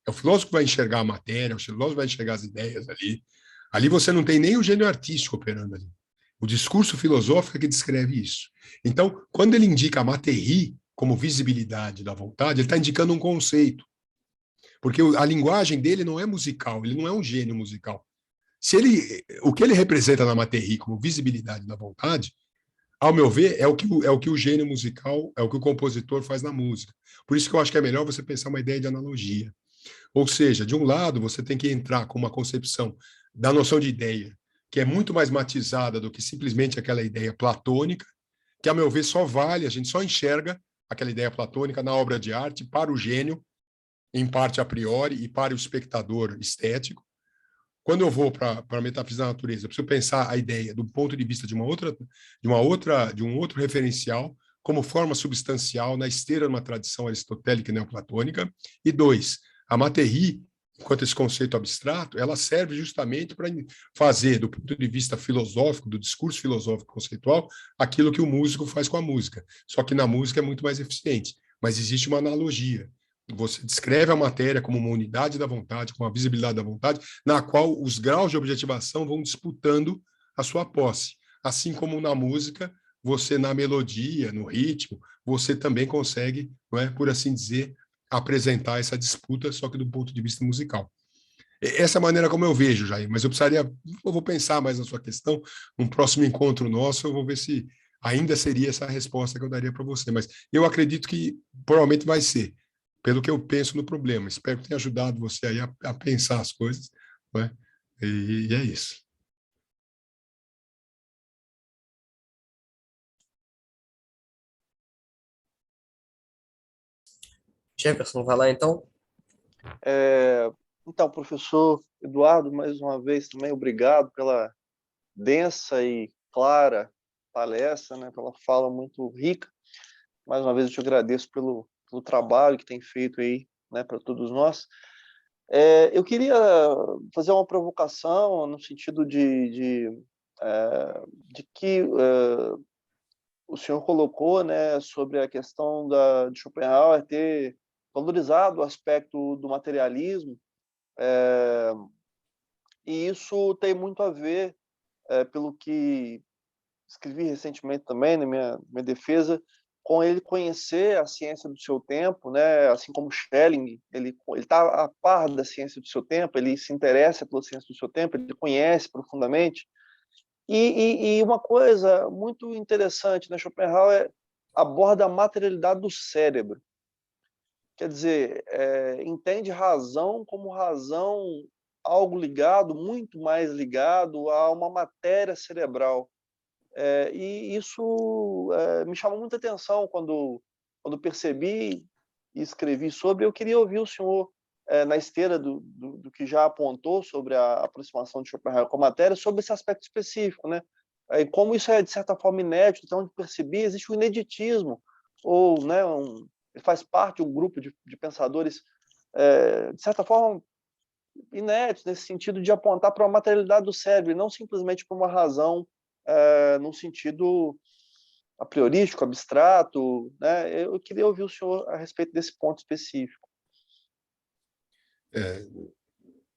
É o filósofo que vai enxergar a matéria, o filósofo vai enxergar as ideias ali. Ali você não tem nem o gênio artístico operando ali. O discurso filosófico é que descreve isso. Então, quando ele indica a Materie como visibilidade da vontade, ele está indicando um conceito. Porque a linguagem dele não é musical, ele não é um gênio musical. O que ele representa na Materie como visibilidade da vontade, ao meu ver, é o que o gênio musical, é o que o compositor faz na música. Por isso que eu acho que é melhor você pensar uma ideia de analogia. Ou seja, de um lado, você tem que entrar com uma concepção da noção de ideia, que é muito mais matizada do que simplesmente aquela ideia platônica, que, a meu ver, só vale, a gente só enxerga aquela ideia platônica na obra de arte para o gênio, em parte a priori, e para o espectador estético. Quando eu vou para a metafísica da natureza, eu preciso pensar a ideia do ponto de vista de um outro referencial, como forma substancial na esteira de uma tradição aristotélica e neoplatônica. E 2, a Materie, enquanto esse conceito abstrato, ela serve justamente para fazer, do ponto de vista filosófico, do discurso filosófico conceitual, aquilo que o músico faz com a música. Só que na música é muito mais eficiente. Mas existe uma analogia. Você descreve a matéria como uma unidade da vontade, com a visibilidade da vontade, na qual os graus de objetivação vão disputando a sua posse. Assim como na música, você na melodia, no ritmo, você também consegue, não é, por assim dizer, apresentar essa disputa, só que do ponto de vista musical. Essa é a maneira como eu vejo, Jair, mas eu vou pensar mais na sua questão, num próximo encontro nosso, eu vou ver se ainda seria essa a resposta que eu daria para você, mas eu acredito que provavelmente vai ser, pelo que eu penso no problema. Espero que tenha ajudado você aí a pensar as coisas, né? E é isso. Jefferson, vai lá então. Então, professor Eduardo, mais uma vez também obrigado pela densa e clara palestra, né, pela fala muito rica. mais uma vez eu te agradeço pelo trabalho que tem feito aí, né, para todos nós. Eu queria fazer uma provocação no sentido de que o senhor colocou, né, sobre a questão de Schopenhauer ter valorizado o aspecto do materialismo, e isso tem muito a ver, pelo que escrevi recentemente também na minha defesa, com ele conhecer a ciência do seu tempo, né? Assim como Schelling, ele está a par da ciência do seu tempo, ele se interessa pela ciência do seu tempo, ele conhece profundamente. E uma coisa muito interessante, né? Schopenhauer aborda a materialidade do cérebro. Quer dizer, entende razão como razão, algo ligado, muito mais ligado a uma matéria cerebral. E isso me chamou muita atenção quando percebi e escrevi sobre. Eu queria ouvir o senhor, na esteira do que já apontou sobre a aproximação de Schopenhauer com a matéria, sobre esse aspecto específico, né? E como isso é, de certa forma, inédito. Então, onde percebi, existe um ineditismo, ou, né, ele faz parte de um grupo de pensadores, de certa forma, inéditos, nesse sentido de apontar para a materialidade do cérebro, e não simplesmente para uma razão num sentido a priorístico, abstrato, né? Eu queria ouvir o senhor a respeito desse ponto específico.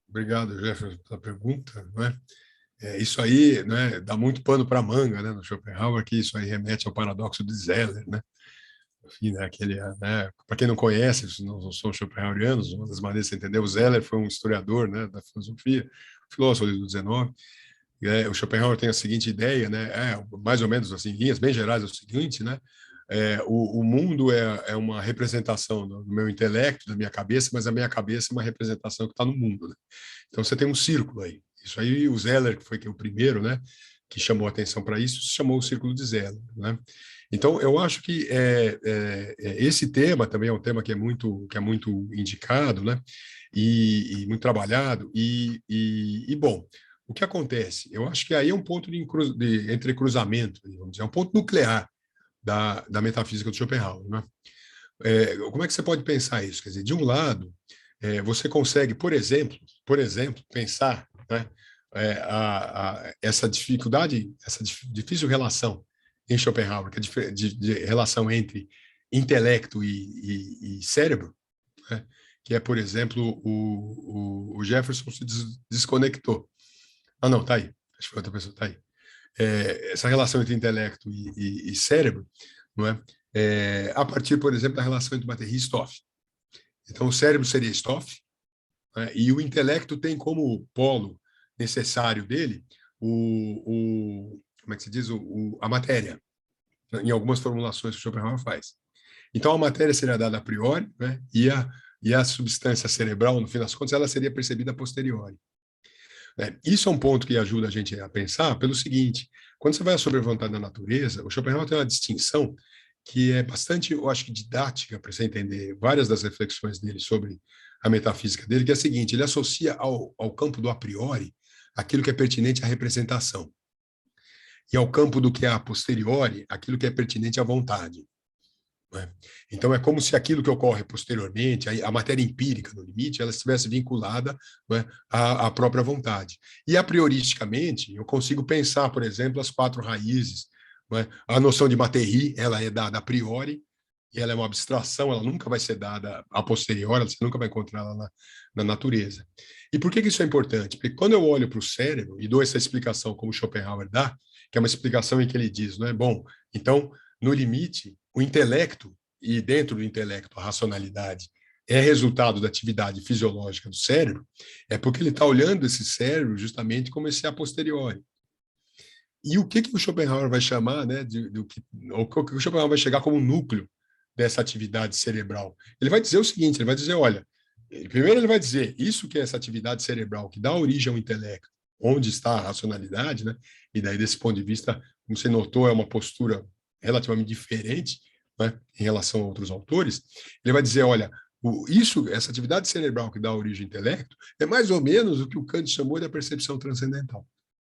Obrigado, Jefferson, pela pergunta. Não é? Isso aí, né, dá muito pano para manga, né, no Schopenhauer, que isso aí remete ao paradoxo de Zeller, né? Enfim, né, né, para quem não conhece, não são schopenhauerianos, uma das maneiras de você entender, o Zeller foi um historiador, né, da filosofia, filósofo do XIX. O Schopenhauer tem a seguinte ideia, né, mais ou menos assim, em linhas bem gerais, é o seguinte, né, o mundo é uma representação do meu intelecto, da minha cabeça, mas a minha cabeça é uma representação que está no mundo, né? Então você tem um círculo aí. Isso aí, o Zeller, que foi o primeiro, né, que chamou a atenção para isso, se chamou o Círculo de Zeller, né? Então, eu acho que esse tema também é um tema que é muito indicado, né? E muito trabalhado. Bom, o que acontece? Eu acho que aí é um ponto de entrecruzamento, vamos dizer, é um ponto nuclear da metafísica do Schopenhauer, né? Como é que você pode pensar isso? Quer dizer, de um lado, você consegue, por exemplo, pensar, né, essa dificuldade, essa difícil relação em Schopenhauer, que é de relação entre intelecto e cérebro, né, que é, por exemplo, o Jefferson se desconectou. Ah, não, tá aí. Acho que foi outra pessoa, tá aí. Essa relação entre intelecto e cérebro, não é? A partir, por exemplo, da relação entre bateria e Stoff. Então, o cérebro seria Stoff, né, e o intelecto tem como polo necessário dele como é que se diz? A matéria, né, em algumas formulações que o Schopenhauer faz. Então, a matéria seria dada a priori, né, e a substância cerebral, no fim das contas, ela seria percebida a posteriori. Isso é um ponto que ajuda a gente a pensar pelo seguinte: quando você vai sobre a vontade da natureza, o Schopenhauer tem uma distinção que é bastante, eu acho que didática para você entender várias das reflexões dele sobre a metafísica dele, que é a seguinte: ele associa ao campo do a priori aquilo que é pertinente à representação, e ao campo do que é a posteriori aquilo que é pertinente à vontade. Então, é como se aquilo que ocorre posteriormente, a matéria empírica, no limite, ela estivesse vinculada, à própria vontade. E, a prioristicamente, eu consigo pensar, por exemplo, as 4 raízes. A noção de matéria, ela é dada a priori, e ela é uma abstração, ela nunca vai ser dada a posteriori, você nunca vai encontrá-la na natureza. E por que isso é importante? Porque quando eu olho para o cérebro e dou essa explicação como Schopenhauer dá, que é uma explicação em que ele diz, não é? Bom, então, no limite, o intelecto, e dentro do intelecto a racionalidade, é resultado da atividade fisiológica do cérebro, é porque ele está olhando esse cérebro justamente como esse a posteriori. E o que o Schopenhauer vai chamar, né, o que o Schopenhauer vai chegar como núcleo dessa atividade cerebral? Ele vai dizer o seguinte, ele vai dizer, olha, primeiro ele vai dizer, isso que é essa atividade cerebral que dá origem ao intelecto, onde está a racionalidade, né? E daí, desse ponto de vista, como você notou, é uma postura relativamente diferente, né, em relação a outros autores. Ele vai dizer, olha, essa atividade cerebral que dá origem ao intelecto é mais ou menos o que o Kant chamou de a percepção transcendental.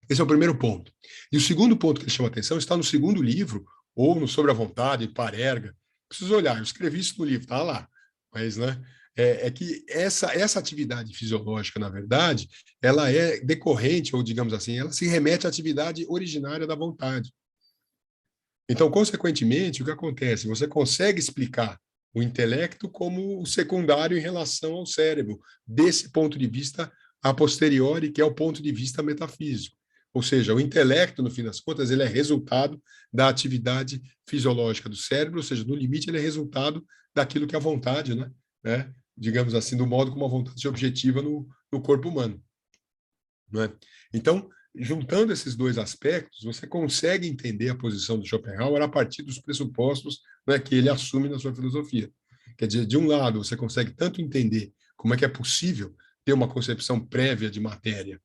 Esse é o primeiro ponto. E o segundo ponto que ele chama a atenção está no segundo livro, ou no Sobre a Vontade, Parerga, preciso olhar, eu escrevi isso no livro, está lá, mas, né, é que essa atividade fisiológica, na verdade, ela é decorrente, ou digamos assim, ela se remete à atividade originária da vontade. Então, consequentemente, o que acontece? Você consegue explicar o intelecto como o secundário em relação ao cérebro, desse ponto de vista a posteriori, que é o ponto de vista metafísico. Ou seja, o intelecto, no fim das contas, ele é resultado da atividade fisiológica do cérebro, ou seja, no limite, ele é resultado daquilo que é a vontade, né? Digamos assim, do modo como a vontade se objetiva no corpo humano. Não é? Então, juntando esses dois aspectos, você consegue entender a posição do Schopenhauer a partir dos pressupostos, né, que ele assume na sua filosofia. Quer dizer, de um lado, você consegue tanto entender como é que é possível ter uma concepção prévia de matéria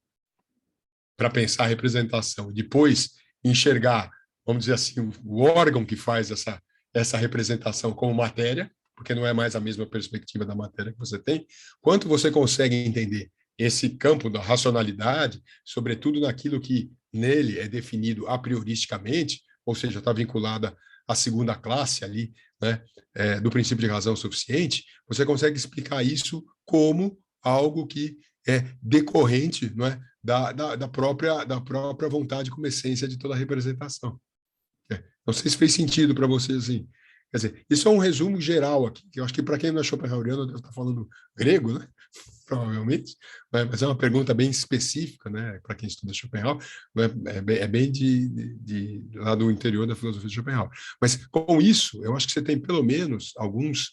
para pensar a representação, e depois enxergar, vamos dizer assim, o órgão que faz essa representação como matéria, porque não é mais a mesma perspectiva da matéria que você tem, quanto você consegue entender esse campo da racionalidade, sobretudo naquilo que nele é definido a prioristicamente, ou seja, está vinculada à segunda classe ali, né, do princípio de razão suficiente, você consegue explicar isso como algo que é decorrente, não é, da própria vontade como essência de toda a representação. Não sei se fez sentido para você assim. Quer dizer, isso é um resumo geral aqui, que eu acho que para quem não é schopenhaueriano deve estar falando grego, né? Provavelmente, né? Mas é uma pergunta bem específica, né? Para quem estuda Schopenhauer, né? É bem lá do interior da filosofia de Schopenhauer. Mas com isso, eu acho que você tem pelo menos alguns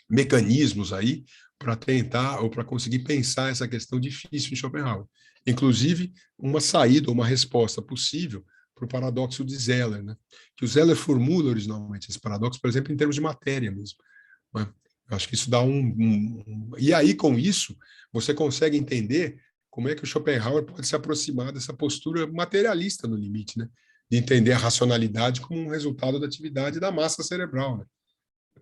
mecanismos aí para tentar ou para conseguir pensar essa questão difícil em Schopenhauer. Inclusive, uma saída, uma resposta possível para o paradoxo de Zeller, né? Que o Zeller formula originalmente esse paradoxo, por exemplo, em termos de matéria mesmo, né? Eu acho que isso dá E aí, com isso, você consegue entender como é que o Schopenhauer pode se aproximar dessa postura materialista no limite, né? De entender a racionalidade como um resultado da atividade da massa cerebral, né?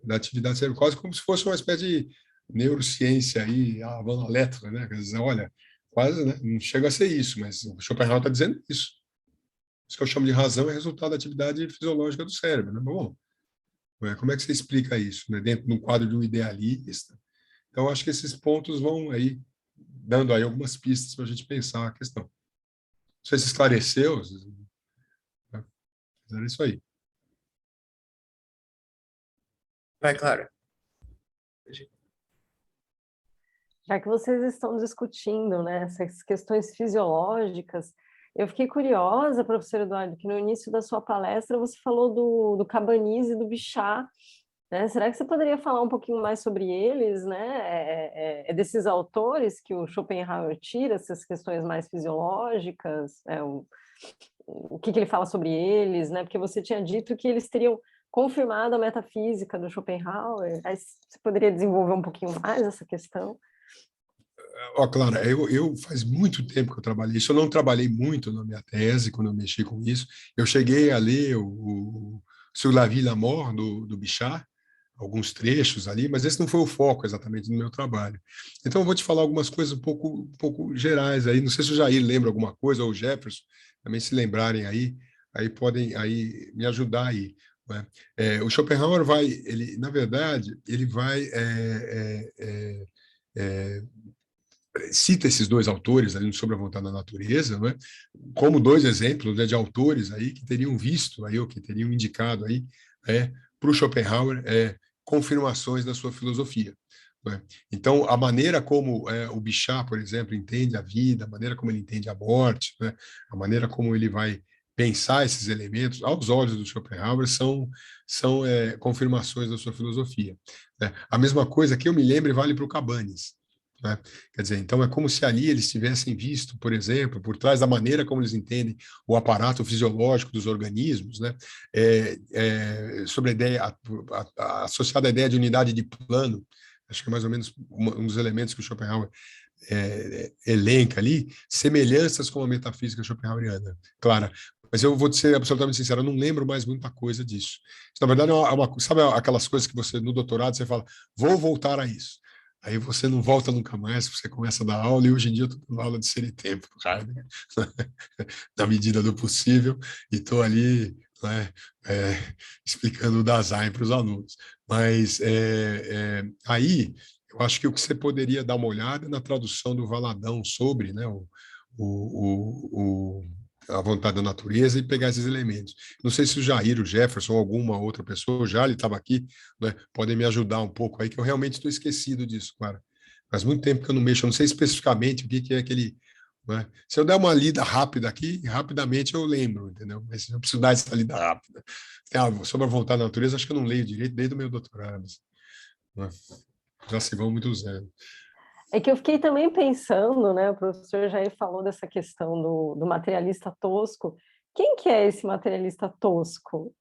Da atividade cerebral, quase como se fosse uma espécie de neurociência aí, a elétrica, né? Quer dizer, olha, quase, né? Não chega a ser isso, mas o Schopenhauer está dizendo isso. Isso que eu chamo de razão é resultado da atividade fisiológica do cérebro, né? Bom, como é que você explica isso, né? Dentro de um quadro de um idealista? Então, acho que esses pontos vão aí dando aí algumas pistas para a gente pensar a questão. Não sei se esclareceu, né? Mas era isso aí. Vai, Clara. Já que vocês estão discutindo, né, essas questões fisiológicas, eu fiquei curiosa, professor Eduardo, que no início da sua palestra você falou do Cabanis e do Bichat, né? Será que você poderia falar um pouquinho mais sobre eles, né? É desses autores que o Schopenhauer tira essas questões mais fisiológicas? O que ele fala sobre eles, né? Porque você tinha dito que eles teriam confirmado a metafísica do Schopenhauer. Aí você poderia desenvolver um pouquinho mais essa questão? Clara, eu faz muito tempo que eu trabalhei isso. Eu não trabalhei muito na minha tese quando eu mexi com isso. Eu cheguei a ler o Sur la vie, la mort do Bichat, alguns trechos ali, mas esse não foi o foco exatamente do meu trabalho. Então eu vou te falar algumas coisas um pouco gerais aí. Não sei se o Jair lembra alguma coisa ou o Jefferson também, se lembrarem aí podem aí me ajudar aí, né? O Schopenhauer ele na verdade ele vai cita esses dois autores ali no Sobre a Vontade da Natureza, né, como dois exemplos, né, de autores aí que teriam visto aí, ou que teriam indicado aí para o Schopenhauer confirmações da sua filosofia, né? Então, a maneira como o Bichat, por exemplo, entende a vida, a maneira como ele entende a morte, né, a maneira como ele vai pensar esses elementos, aos olhos do Schopenhauer, são confirmações da sua filosofia, né? A mesma coisa que eu me lembro vale para o Cabanis, né? Quer dizer, então é como se ali eles tivessem visto, por exemplo, por trás da maneira como eles entendem o aparato fisiológico dos organismos, né? Sobre a ideia, associada à ideia de unidade de plano, acho que é mais ou menos um dos elementos que o Schopenhauer elenca ali, semelhanças com a metafísica schopenhaueriana. Clara, mas eu vou ser absolutamente sincero, eu não lembro mais muita coisa disso. Na verdade, sabe aquelas coisas que você, no doutorado, você fala, vou voltar a isso. Aí você não volta nunca mais, você começa a dar aula, e hoje em dia eu estou dando aula de ser e tempo, na medida do possível, e estou ali né, explicando o Dasein para os alunos. Mas aí, eu acho que o que você poderia dar uma olhada é na tradução do Valadão sobre, né, a vontade da natureza, e pegar esses elementos. Não sei se o Jair, o Jefferson, ou alguma outra pessoa, já ele estava aqui, né, podem me ajudar um pouco aí, que eu realmente estou esquecido disso, cara. Faz muito tempo que eu não mexo, eu não sei especificamente o que é aquele, né? Se eu der uma lida rápida aqui, rapidamente eu lembro, entendeu? Mas eu preciso dar essa lida rápida. Sobre a vontade da natureza, acho que eu não leio direito desde o meu doutorado, né? Já se vão muitos anos. É que eu fiquei também pensando, né? O professor Jair falou dessa questão do materialista tosco. Quem que é esse materialista tosco?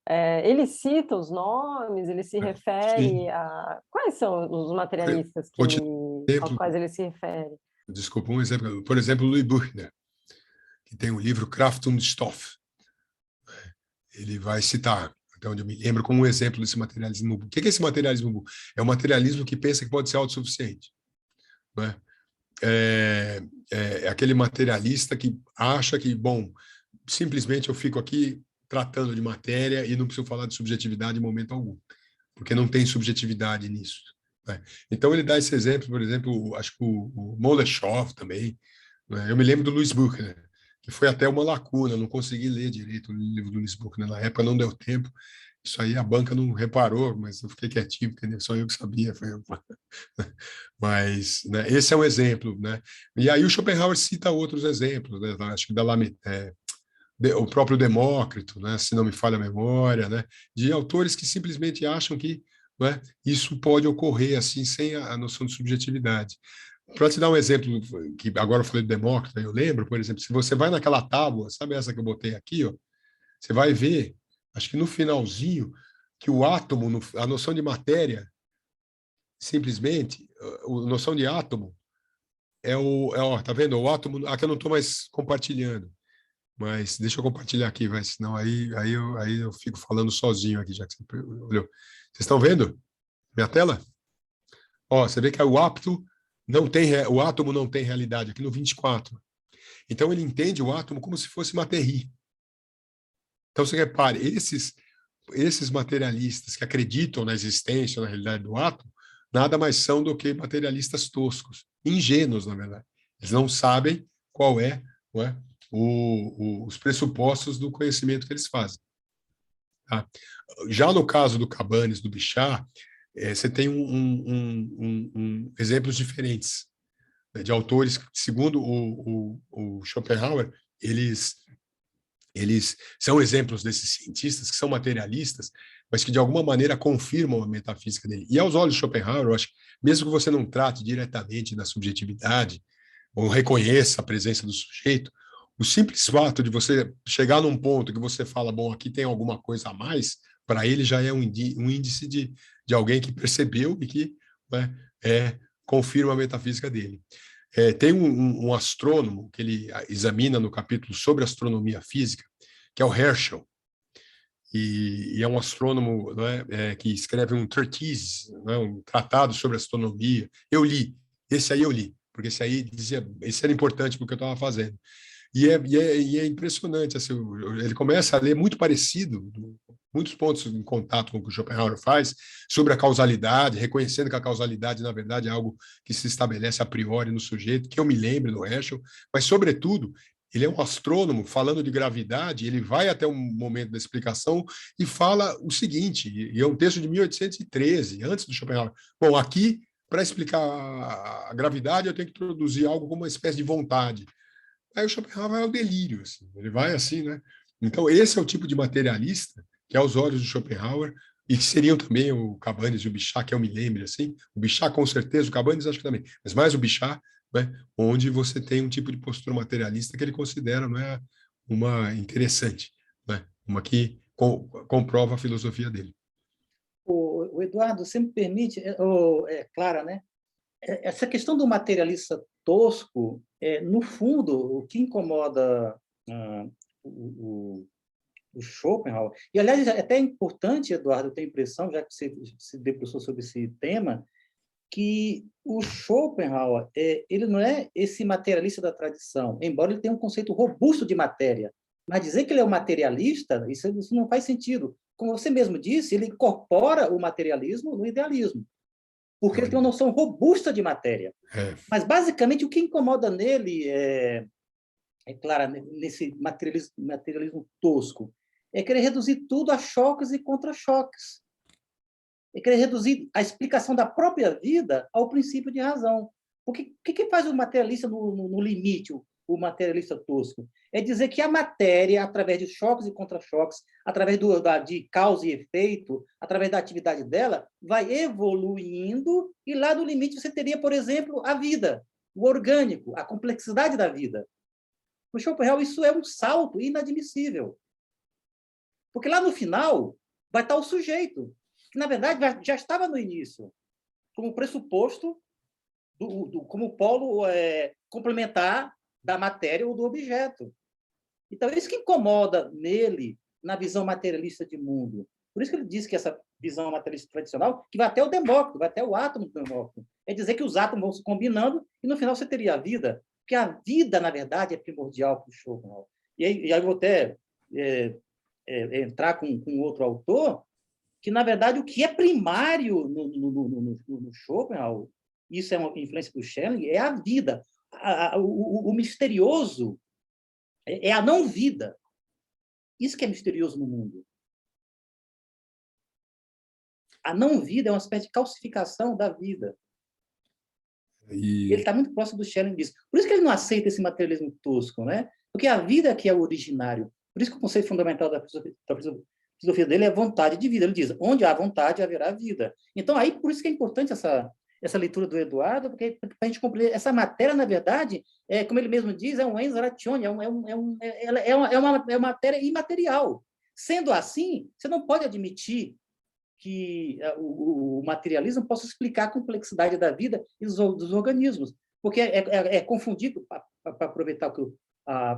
Ele cita os nomes, ele se refere Sim. a... Quais são os materialistas Vou te dar um aos exemplo, quais ele se refere? desculpa, um exemplo. Por exemplo, Louis Buchner, que tem o livro Kraft und Stoff. Ele vai citar, até onde eu me lembro, como um exemplo desse materialismo. O que é esse materialismo? É o materialismo que pensa que pode ser autossuficiente, né? É aquele materialista que acha que, bom, simplesmente eu fico aqui tratando de matéria e não preciso falar de subjetividade em momento algum, porque não tem subjetividade nisso, né? Então ele dá esse exemplo, por exemplo, acho que o Moleshov também, né? Eu me lembro do Louis Buchner, que foi até uma lacuna, não consegui ler direito o livro do Louis Buchner, na época não deu tempo, isso aí a banca não reparou, mas eu fiquei quietinho, porque só eu que sabia. Mas, né, esse é um exemplo, né? E aí o Schopenhauer cita outros exemplos, né? Acho que o próprio Demócrito, né? Se não me falha a memória, né? De autores que simplesmente acham que, né, isso pode ocorrer assim, sem a noção de subjetividade. Para te dar um exemplo, que agora eu falei do Demócrito, eu lembro, por exemplo, se você vai naquela tábua, sabe essa que eu botei aqui, ó? Você vai ver, acho que no finalzinho, que o átomo, a noção de matéria, simplesmente, a noção de átomo tá vendo? O átomo, aqui eu não estou mais compartilhando, mas deixa eu compartilhar aqui, vai, senão aí eu fico falando sozinho aqui, já que você olhou. Vocês estão vendo minha tela? Ó, você vê que o átomo não tem realidade, aqui no 24. Então ele entende o átomo como se fosse matéria. Então você repare, esses materialistas que acreditam na existência, na realidade do átomo, nada mais são do que materialistas toscos, ingênuos, na verdade. Eles não sabem qual não é os pressupostos do conhecimento que eles fazem. Tá? Já no caso do Cabanes, do Bichat, você tem exemplos diferentes, né, de autores, segundo o Schopenhauer, eles são exemplos desses cientistas que são materialistas, mas que de alguma maneira confirmam a metafísica dele. E aos olhos de Schopenhauer, eu acho que mesmo que você não trate diretamente da subjetividade, ou reconheça a presença do sujeito, o simples fato de você chegar num ponto que você fala, bom, aqui tem alguma coisa a mais, para ele já é um índice de alguém que percebeu e que, né, confirma a metafísica dele. Tem um astrônomo que ele examina no capítulo sobre astronomia física, que é o Herschel, e é um astrônomo, né, que escreve um treatise, né, um tratado sobre astronomia. Eu li, esse aí eu li, porque esse aí dizia, esse era importante porque eu estava fazendo. E é impressionante, assim, ele começa a ler muito parecido, muitos pontos em contato com o que o Schopenhauer faz, sobre a causalidade, reconhecendo que a causalidade, na verdade, é algo que se estabelece a priori no sujeito, que eu me lembro do Herschel, mas, sobretudo, ele é um astrônomo falando de gravidade, ele vai até um momento da explicação e fala o seguinte, e é um texto de 1813, antes do Schopenhauer. Bom, aqui, para explicar a gravidade, eu tenho que introduzir algo como uma espécie de vontade. Aí o Schopenhauer vai ao delírio, assim, ele vai assim, né? Então, esse é o tipo de materialista que, aos olhos do Schopenhauer, e que seriam também o Cabanes e o Bichat, que eu me lembro, assim, o Bichat com certeza, o Cabanes acho que também, mas mais o Bichat, né? Onde você tem um tipo de postura materialista que ele considera, não é, uma interessante, né? Uma que comprova a filosofia dele. O Eduardo, você me permite, Clara, né? Essa questão do materialista tosco, no fundo, o que incomoda o Schopenhauer, e, aliás, é até importante, Eduardo, eu tenho a impressão, já que você se debruçou sobre esse tema, que o Schopenhauer, ele não é esse materialista da tradição, embora ele tenha um conceito robusto de matéria, Mas dizer que ele é um materialista, isso não faz sentido. Como você mesmo disse, ele incorpora o materialismo no idealismo, porque ele tem uma noção robusta de matéria. Mas, basicamente, o que incomoda nele, claro, nesse materialismo tosco, é querer reduzir tudo a choques e contra-choques. É querer reduzir a explicação da própria vida ao princípio de razão. Porque o que faz o materialista no limite, o materialista tosco? É dizer que a matéria, através de choques e contra-choques, através de causa e efeito, através da atividade dela, vai evoluindo, e lá no limite você teria, por exemplo, a vida, o orgânico, a complexidade da vida. No Schopenhauer, isso é um salto inadmissível. Porque lá no final vai estar o sujeito, que, na verdade, já estava no início, como pressuposto, como polo complementar da matéria ou do objeto. Então, é isso que incomoda nele, na visão materialista de mundo. Por isso que ele diz que essa visão materialista tradicional, que vai até o Demócrito, vai até o átomo do Demócrito, é dizer que os átomos vão se combinando e, no final, você teria a vida. Porque a vida, na verdade, é primordial para o Schopenhauer. E aí eu vou até entrar com outro autor, que, na verdade, o que é primário no Schopenhauer, isso é uma influência do Schelling, é a vida. O misterioso é a não-vida. Isso que é misterioso no mundo. A não-vida é uma espécie de calcificação da vida. Ele está muito próximo do Schelling disso. Por isso que ele não aceita esse materialismo tosco, né? Porque a vida que é o originário. Por isso que o conceito fundamental da filosofia dele é vontade de vida. Ele diz, onde há vontade, haverá vida. Então, aí, por isso que é importante essa leitura do Eduardo, porque para a gente compreender, essa matéria, na verdade, como ele mesmo diz, é um ens ratione, é uma matéria imaterial. Sendo assim, você não pode admitir que o materialismo possa explicar a complexidade da vida e dos organismos, porque é confundido, para aproveitar o que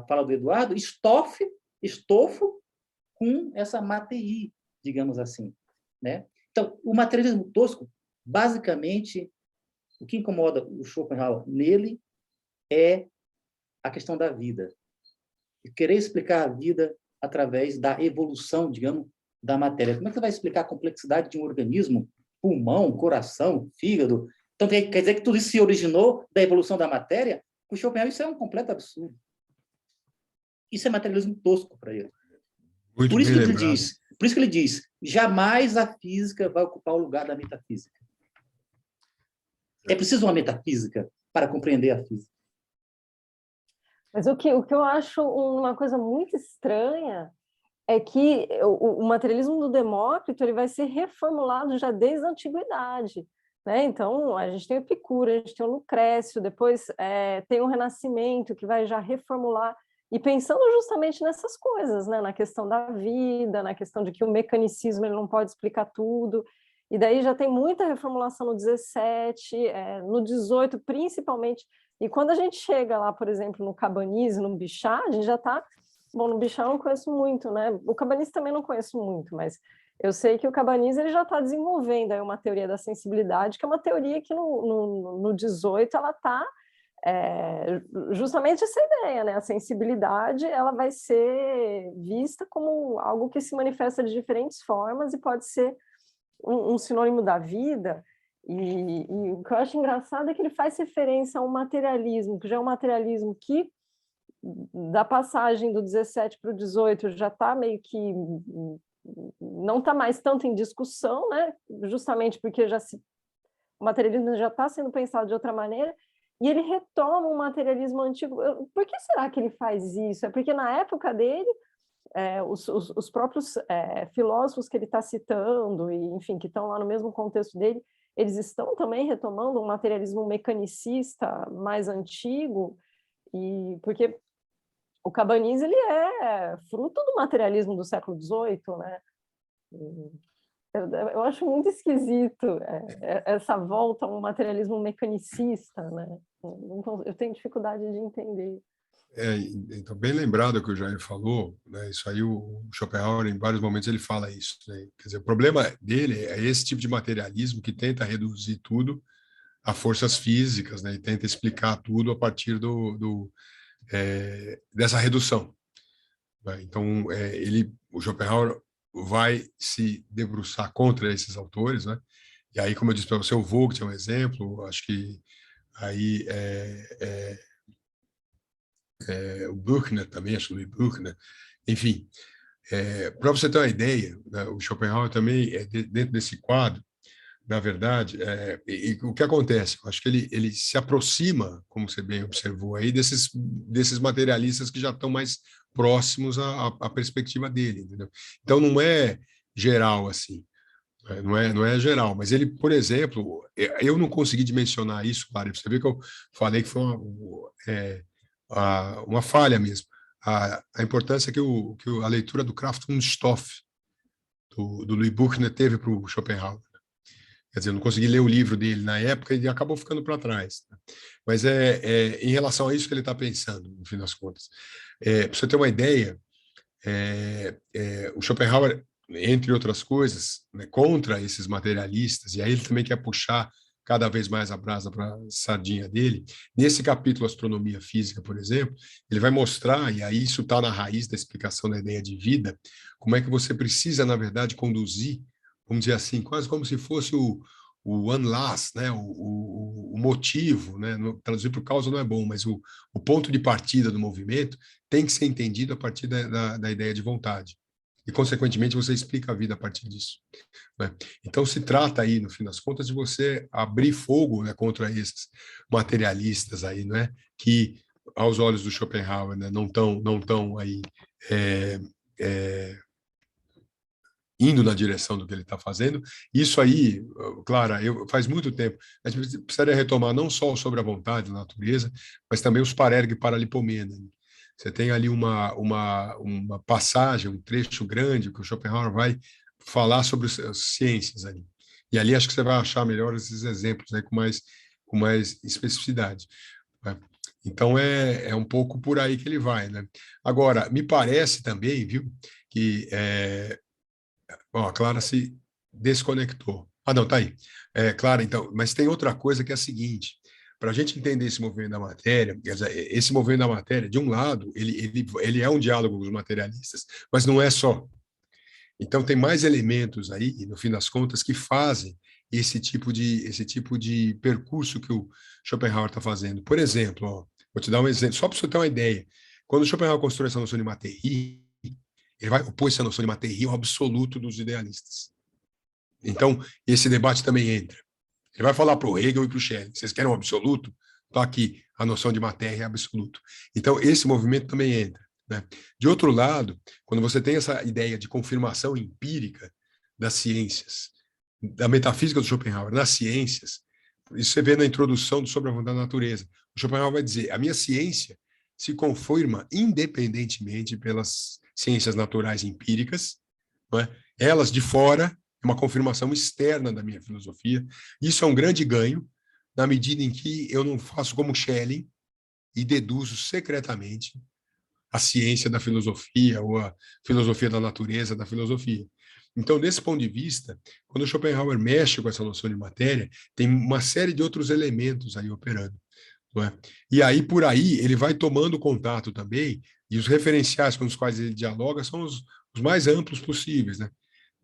fala do Eduardo, estofo com essa materi, digamos assim, né? Então, o materialismo tosco, basicamente, o que incomoda o Schopenhauer nele é a questão da vida. E querer explicar a vida através da evolução, digamos, da matéria. Como é que você vai explicar a complexidade de um organismo, pulmão, coração, fígado? Então, quer dizer que tudo isso se originou da evolução da matéria? Para o Schopenhauer, isso é um completo absurdo. Isso é materialismo tosco para ele. Por isso que ele diz, jamais a física vai ocupar o lugar da metafísica. É preciso uma metafísica para compreender a física. Mas o que eu acho uma coisa muito estranha é que o materialismo do Demócrito ele vai ser reformulado já desde a antiguidade, né? Então, a gente tem o Epicuro, a gente tem o Lucrécio, depois tem o Renascimento, que vai já reformular, e pensando justamente nessas coisas, né? Na questão da vida, na questão de que o mecanicismo ele não pode explicar tudo, e daí já tem muita reformulação no 17, no 18 principalmente, e quando a gente chega lá, por exemplo, no Cabanis, no Bichat, a gente já está... Bom, no Bichat eu não conheço muito, né? O Cabanis também não conheço muito, mas eu sei que o Cabanis ele já está desenvolvendo aí uma teoria da sensibilidade, que é uma teoria que no 18 ela está justamente essa ideia, né? A sensibilidade ela vai ser vista como algo que se manifesta de diferentes formas e pode ser um sinônimo da vida. E o que eu acho engraçado é que ele faz referência a um materialismo, que já é um materialismo que da passagem do 17 para o 18 já está meio que não está mais tanto em discussão, né? Justamente porque o materialismo já está sendo pensado de outra maneira, e ele retoma um materialismo antigo. Por que será que ele faz isso? É porque na época dele, os próprios filósofos que ele está citando, e enfim, que estão lá no mesmo contexto dele, eles estão também retomando um materialismo mecanicista mais antigo, e porque o Cabanis ele é fruto do materialismo do século XVIII, né? Eu acho muito esquisito essa volta a um materialismo mecanicista, né? Eu tenho dificuldade de entender. Então, bem lembrado que o Jair falou, né? Isso aí o Schopenhauer, em vários momentos, ele fala isso, né? Quer dizer, o problema dele é esse tipo de materialismo que tenta reduzir tudo a forças físicas, né? E tenta explicar tudo a partir dessa redução. né? Então, o Schopenhauer vai se debruçar contra esses autores, né? E aí, como eu disse para você, o Vogt é um exemplo, acho que aí o Buchner também, acho que o Louis Buchner, enfim, para você ter uma ideia, né, o Schopenhauer também, dentro desse quadro, na verdade, e o que acontece? Eu acho que ele se aproxima, como você bem observou aí, desses materialistas que já estão mais próximos à perspectiva dele, entendeu? Então, não é geral assim, né? Não é geral, mas ele, por exemplo, eu não consegui dimensionar isso, claro, você vê que eu falei que foi uma falha mesmo, a importância que a leitura do Kraft und Stoff, do Louis Buchner, teve para o Schopenhauer. Quer dizer, eu não consegui ler o livro dele na época e acabou ficando para trás. Mas em relação a isso que ele está pensando, no fim das contas. Para você ter uma ideia, o Schopenhauer, entre outras coisas, né, contra esses materialistas, e aí ele também quer puxar cada vez mais a brasa para a sardinha dele. Nesse capítulo Astronomia Física, por exemplo, ele vai mostrar, e aí isso está na raiz da explicação da ideia de vida, como é que você precisa, na verdade, conduzir, vamos dizer assim, quase como se fosse o Anlass, né? o motivo, né? Traduzir por causa não é bom, mas o ponto de partida do movimento tem que ser entendido a partir da ideia de vontade. E, consequentemente, você explica a vida a partir disso, né? Então, se trata aí, no fim das contas, de você abrir fogo, né, contra esses materialistas aí, né, que, aos olhos do Schopenhauer, né, não tão aí indo na direção do que ele está fazendo. Isso aí, Clara, faz muito tempo, a gente precisaria retomar não só sobre a vontade da natureza, mas também os Parerg e Paralipomena. Você tem ali uma passagem, um trecho grande que o Schopenhauer vai falar sobre as ciências ali. E ali acho que você vai achar melhor esses exemplos aí com mais especificidade, né? Então é um pouco por aí que ele vai, né? Agora, me parece também, viu, que a Clara se desconectou. Ah, não, tá aí. Clara, então, mas tem outra coisa que é a seguinte: para a gente entender esse movimento da matéria, quer dizer, esse movimento da matéria, de um lado, ele é um diálogo com os materialistas, mas não é só. Então, tem mais elementos aí, no fim das contas, que fazem esse tipo de percurso que o Schopenhauer está fazendo. Por exemplo, vou te dar um exemplo, só para você ter uma ideia. Quando o Schopenhauer constrói essa noção de matéria, ele vai opor essa noção de matéria ao absoluto dos idealistas. Então, esse debate também entra. Ele vai falar para o Hegel e para o Schelling: vocês querem um absoluto? Está aqui, a noção de matéria é absoluto. Então, esse movimento também entra, né? De outro lado, quando você tem essa ideia de confirmação empírica das ciências, da metafísica do Schopenhauer nas ciências, isso você vê na introdução do Sobre a Vontade da Natureza. O Schopenhauer vai dizer: a minha ciência se confirma independentemente pelas ciências naturais empíricas, não é? Elas de fora é uma confirmação externa da minha filosofia. Isso é um grande ganho, na medida em que eu não faço como Schelling e deduzo secretamente a ciência da filosofia ou a filosofia da natureza da filosofia. Então, desse ponto de vista, quando Schopenhauer mexe com essa noção de matéria, tem uma série de outros elementos aí operando, não é? E aí, por aí, ele vai tomando contato também, e os referenciais com os quais ele dialoga são os mais amplos possíveis, né?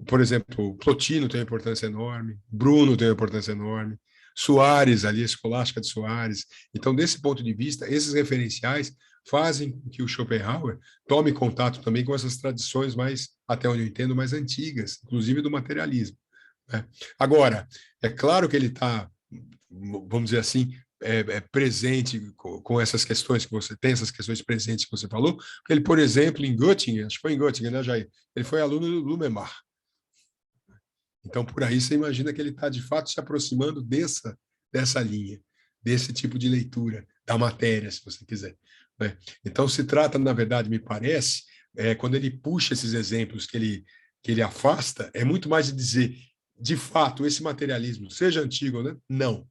Por exemplo, Plotino tem uma importância enorme, Bruno tem uma importância enorme, Soares, ali, a escolástica de Soares. Então, desse ponto de vista, esses referenciais fazem com que o Schopenhauer tome contato também com essas tradições mais, até onde eu entendo, mais antigas, inclusive do materialismo, né? Agora, é claro que ele está, vamos dizer assim, presente com essas questões que você tem, essas questões presentes que você falou, porque ele, por exemplo, em Göttingen, acho que foi em Göttingen, né, Jair? Ele foi aluno do Blumenbach. Então, por aí você imagina que ele está, de fato, se aproximando dessa linha, desse tipo de leitura da matéria, se você quiser, né? Então, se trata, na verdade, me parece, quando ele puxa esses exemplos que ele afasta, é muito mais de dizer, de fato, esse materialismo, seja antigo, né? Não.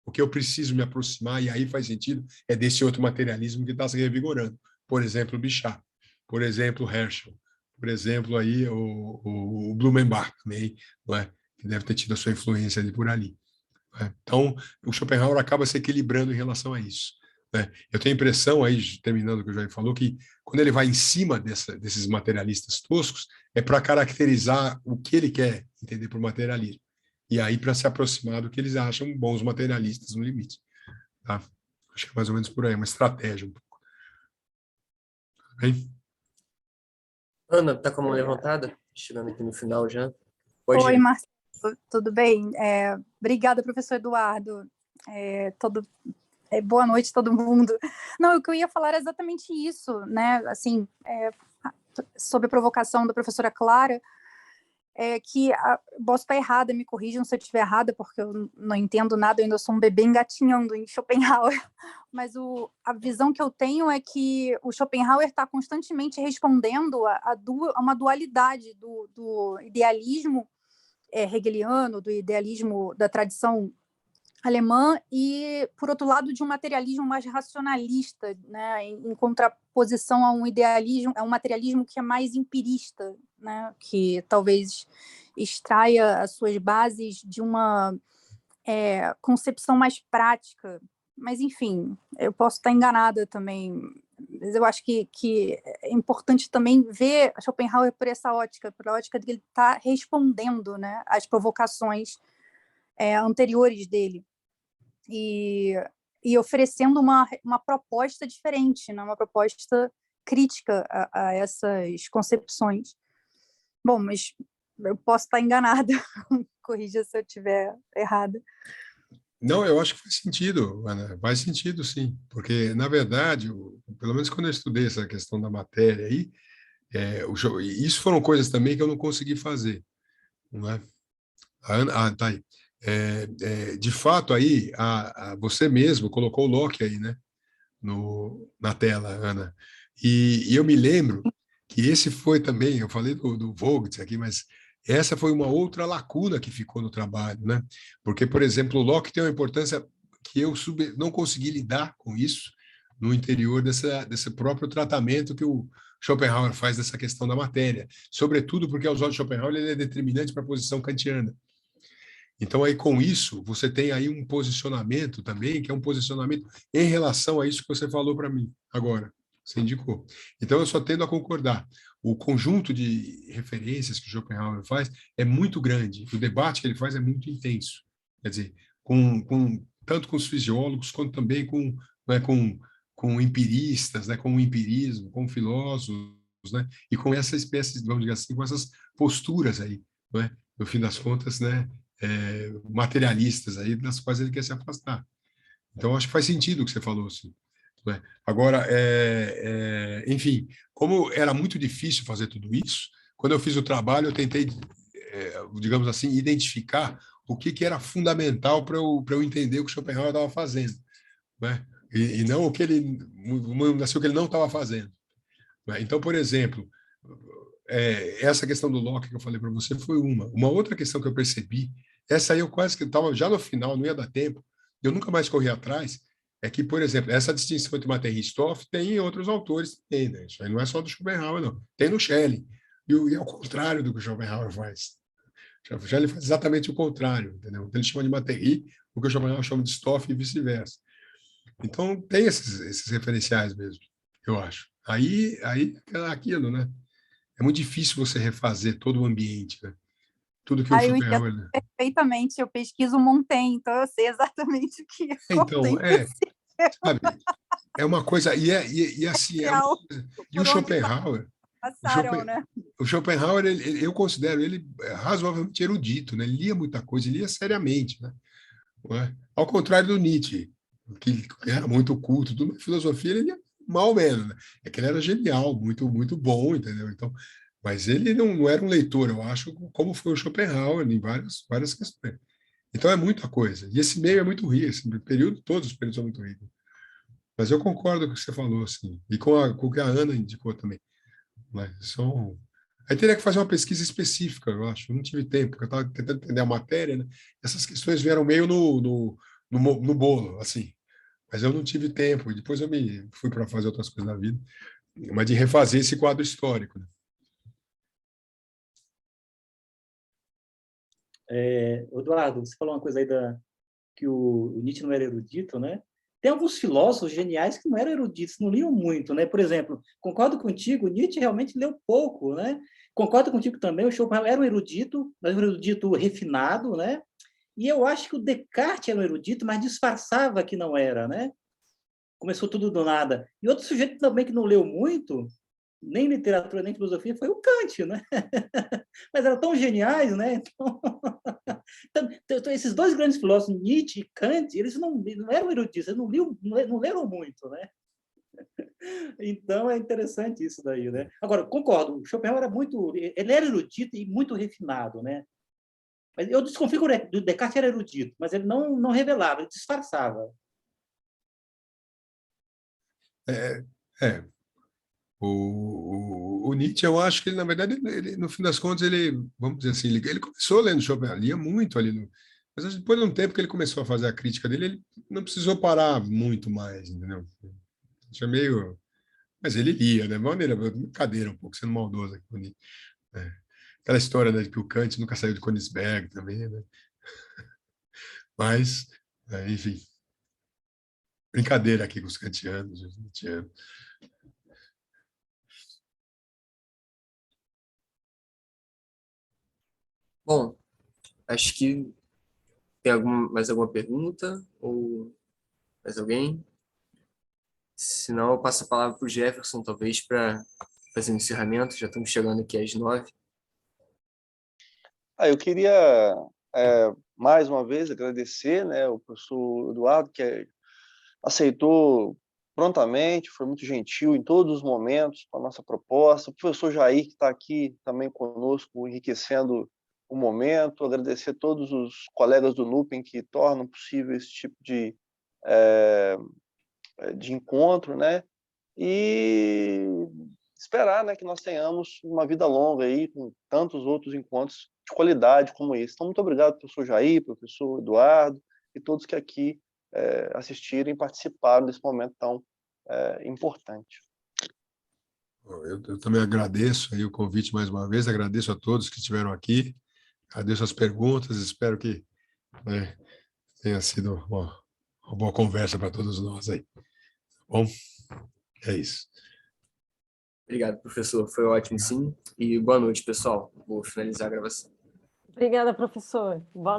O que eu preciso me aproximar, e aí faz sentido, é desse outro materialismo que está se revigorando. Por exemplo, Bichat, por exemplo, Herschel, por exemplo, aí o Blumenbach também, não é? Que deve ter tido a sua influência ali por ali, não é? Então, o Schopenhauer acaba se equilibrando em relação a isso, né? Eu tenho a impressão, aí, terminando o que o Jair falou, que quando ele vai em cima desses materialistas toscos, é para caracterizar o que ele quer entender por materialismo. E aí para se aproximar do que eles acham bons materialistas no limite. Tá? Acho que é mais ou menos por aí, uma estratégia um pouco. Tudo bem? Ana, tá com a mão levantada? Chegando aqui no final já. Pode Oi, ir. Marcelo, tudo bem? Obrigada, professor Eduardo. Boa noite, todo mundo. Não, o que eu ia falar é exatamente isso, né? Assim, sob a provocação da professora Clara, que posso estar errada, me corrijam se eu estiver errada, porque eu não entendo nada, eu ainda sou um bebê engatinhando em Schopenhauer, mas a visão que eu tenho é que o Schopenhauer está constantemente respondendo a uma dualidade do idealismo hegeliano, do idealismo da tradição alemã e, por outro lado, de um materialismo mais racionalista, né, em contraposição a um idealismo, a um materialismo que é mais empirista, né, que talvez extraia as suas bases de uma concepção mais prática. Mas, enfim, eu posso estar enganada também, mas eu acho que é importante também ver Schopenhauer por essa ótica, por a ótica de que ele está respondendo, né, às provocações anteriores dele. E oferecendo uma proposta diferente, né? Uma proposta crítica a essas concepções. Bom, mas eu posso estar enganada, corrija se eu estiver errada. Não, eu acho que faz sentido, Ana, faz sentido, sim, porque, na verdade, pelo menos quando eu estudei essa questão da matéria aí, isso foram coisas também que eu não consegui fazer, não é? Tá aí. De fato, aí, você mesmo colocou o Locke aí, né, na tela, Ana, e eu me lembro que esse foi também, eu falei do Vogt aqui, mas essa foi uma outra lacuna que ficou no trabalho, né? Porque, por exemplo, o Locke tem uma importância que eu não consegui lidar com isso no interior desse próprio tratamento que o Schopenhauer faz dessa questão da matéria, sobretudo porque, aos olhos de Schopenhauer, ele é determinante para a posição kantiana. Então, aí, com isso, você tem aí um posicionamento também, que é um posicionamento em relação a isso que você falou para mim agora, você indicou. Então, eu só tendo a concordar. O conjunto de referências que Schopenhauer faz é muito grande, o debate que ele faz é muito intenso. Quer dizer, tanto com os fisiólogos, quanto também com empiristas, né, com o empirismo, com filósofos, né, e com essa espécie, vamos dizer assim, com essas posturas aí, né, no fim das contas, né, materialistas aí, das quais ele quer se afastar. Então, acho que faz sentido o que você falou, assim, né? Agora, enfim, como era muito difícil fazer tudo isso, quando eu fiz o trabalho, eu tentei, digamos assim, identificar o que era fundamental para eu entender o que Schopenhauer estava fazendo, né? E não o que ele não estava fazendo, né? Então, por exemplo, essa questão do Locke que eu falei para você foi uma outra questão que eu percebi, essa aí eu quase que estava já no final, não ia dar tempo, eu nunca mais corri atrás, é que, por exemplo, essa distinção entre matéria e Stoff tem em outros autores também, né? Isso aí não é só do Schopenhauer, não. Tem no Schelling. E é o contrário do que o Schopenhauer faz. O Schelling faz exatamente o contrário, entendeu? Então, ele chama de matéria, o que o Schopenhauer chama de Stoff e vice-versa. Então, tem esses referenciais mesmo, eu acho. Aí é aquilo, né? É muito difícil você refazer todo o ambiente, né? Tudo que o Eu entendo Schopenhauer... perfeitamente, eu pesquiso Montaigne, então eu sei exatamente o que Então, Montaigne sabe, é uma coisa, e assim, é uma coisa, e o por onde Schopenhauer, passaram, né? o Schopenhauer, eu considero ele razoavelmente erudito, né? Ele lia muita coisa, ele lia seriamente, né? Não é? Ao contrário do Nietzsche, que era muito culto, tudo, mas filosofia ele lia mal menos, né? É que ele era genial, muito, muito bom, entendeu? Então, mas ele não era um leitor, eu acho, como foi o Schopenhauer em várias questões. Então é muita coisa. E esse meio é muito rico, esse período, todos os períodos são muito ricos. Mas eu concordo com o que você falou, assim, e com o que a Ana indicou também. Né? Aí teria que fazer uma pesquisa específica, eu acho. Eu não tive tempo, porque eu estava tentando entender a matéria, né? Essas questões vieram meio no bolo, assim. Mas eu não tive tempo. E depois eu me fui para fazer outras coisas na vida. Mas de refazer esse quadro histórico. Né? Eduardo, você falou uma coisa aí que o Nietzsche não era erudito, né? Tem alguns filósofos geniais que não eram eruditos, não liam muito, né? Por exemplo, concordo contigo, Nietzsche realmente leu pouco, né? Concordo contigo também, o Schopenhauer era um erudito, mas um erudito refinado, né? E eu acho que o Descartes era um erudito, mas disfarçava que não era, né? Começou tudo do nada. E outro sujeito também que não leu muito, nem literatura, nem filosofia, foi o Kant, né? Mas eram tão geniais, né? Então, esses dois grandes filósofos, Nietzsche e Kant, eles não eram eruditos, eles não leram muito, né? Então, é interessante isso daí, né? Agora, concordo, o Schopenhauer ele era erudito e muito refinado, né? Mas eu desconfio que o Descartes era erudito, mas ele não revelava, ele disfarçava. É, é. O Nietzsche, eu acho que ele, na verdade, no fim das contas, vamos dizer assim, ele começou lendo Schopenhauer, lia muito ali, mas depois de um tempo que ele começou a fazer a crítica dele, ele não precisou parar muito mais, entendeu? Tinha meio... Mas ele lia, né? Maneira, brincadeira um pouco, sendo maldoso aqui com o Nietzsche. É. Aquela história, né, de que o Kant nunca saiu de Königsberg também, né? Mas, enfim, brincadeira aqui com os kantianos, os nietzschianos. Bom, acho que tem mais alguma pergunta? Ou mais alguém? Se não, eu passo a palavra para o Jefferson, talvez, para fazer um encerramento. Já estamos chegando aqui às 9. Eu queria, mais uma vez, agradecer, né, o professor Eduardo, que aceitou prontamente, foi muito gentil em todos os momentos com a nossa proposta. O professor Jair, que está aqui também conosco, enriquecendo o momento. Agradecer a todos os colegas do NUPEM que tornam possível esse tipo de encontro, né? E esperar, né, que nós tenhamos uma vida longa aí, com tantos outros encontros de qualidade como esse. Então, muito obrigado, professor Jair, professor Eduardo e todos que aqui assistiram e participaram desse momento tão importante. Eu também agradeço aí o convite mais uma vez, agradeço a todos que estiveram aqui, agradeço as perguntas, espero que, né, tenha sido uma boa conversa para todos nós aí. Bom, é isso. Obrigado, professor. Foi ótimo, sim. E boa noite, pessoal. Vou finalizar a gravação. Obrigada, professor. Boa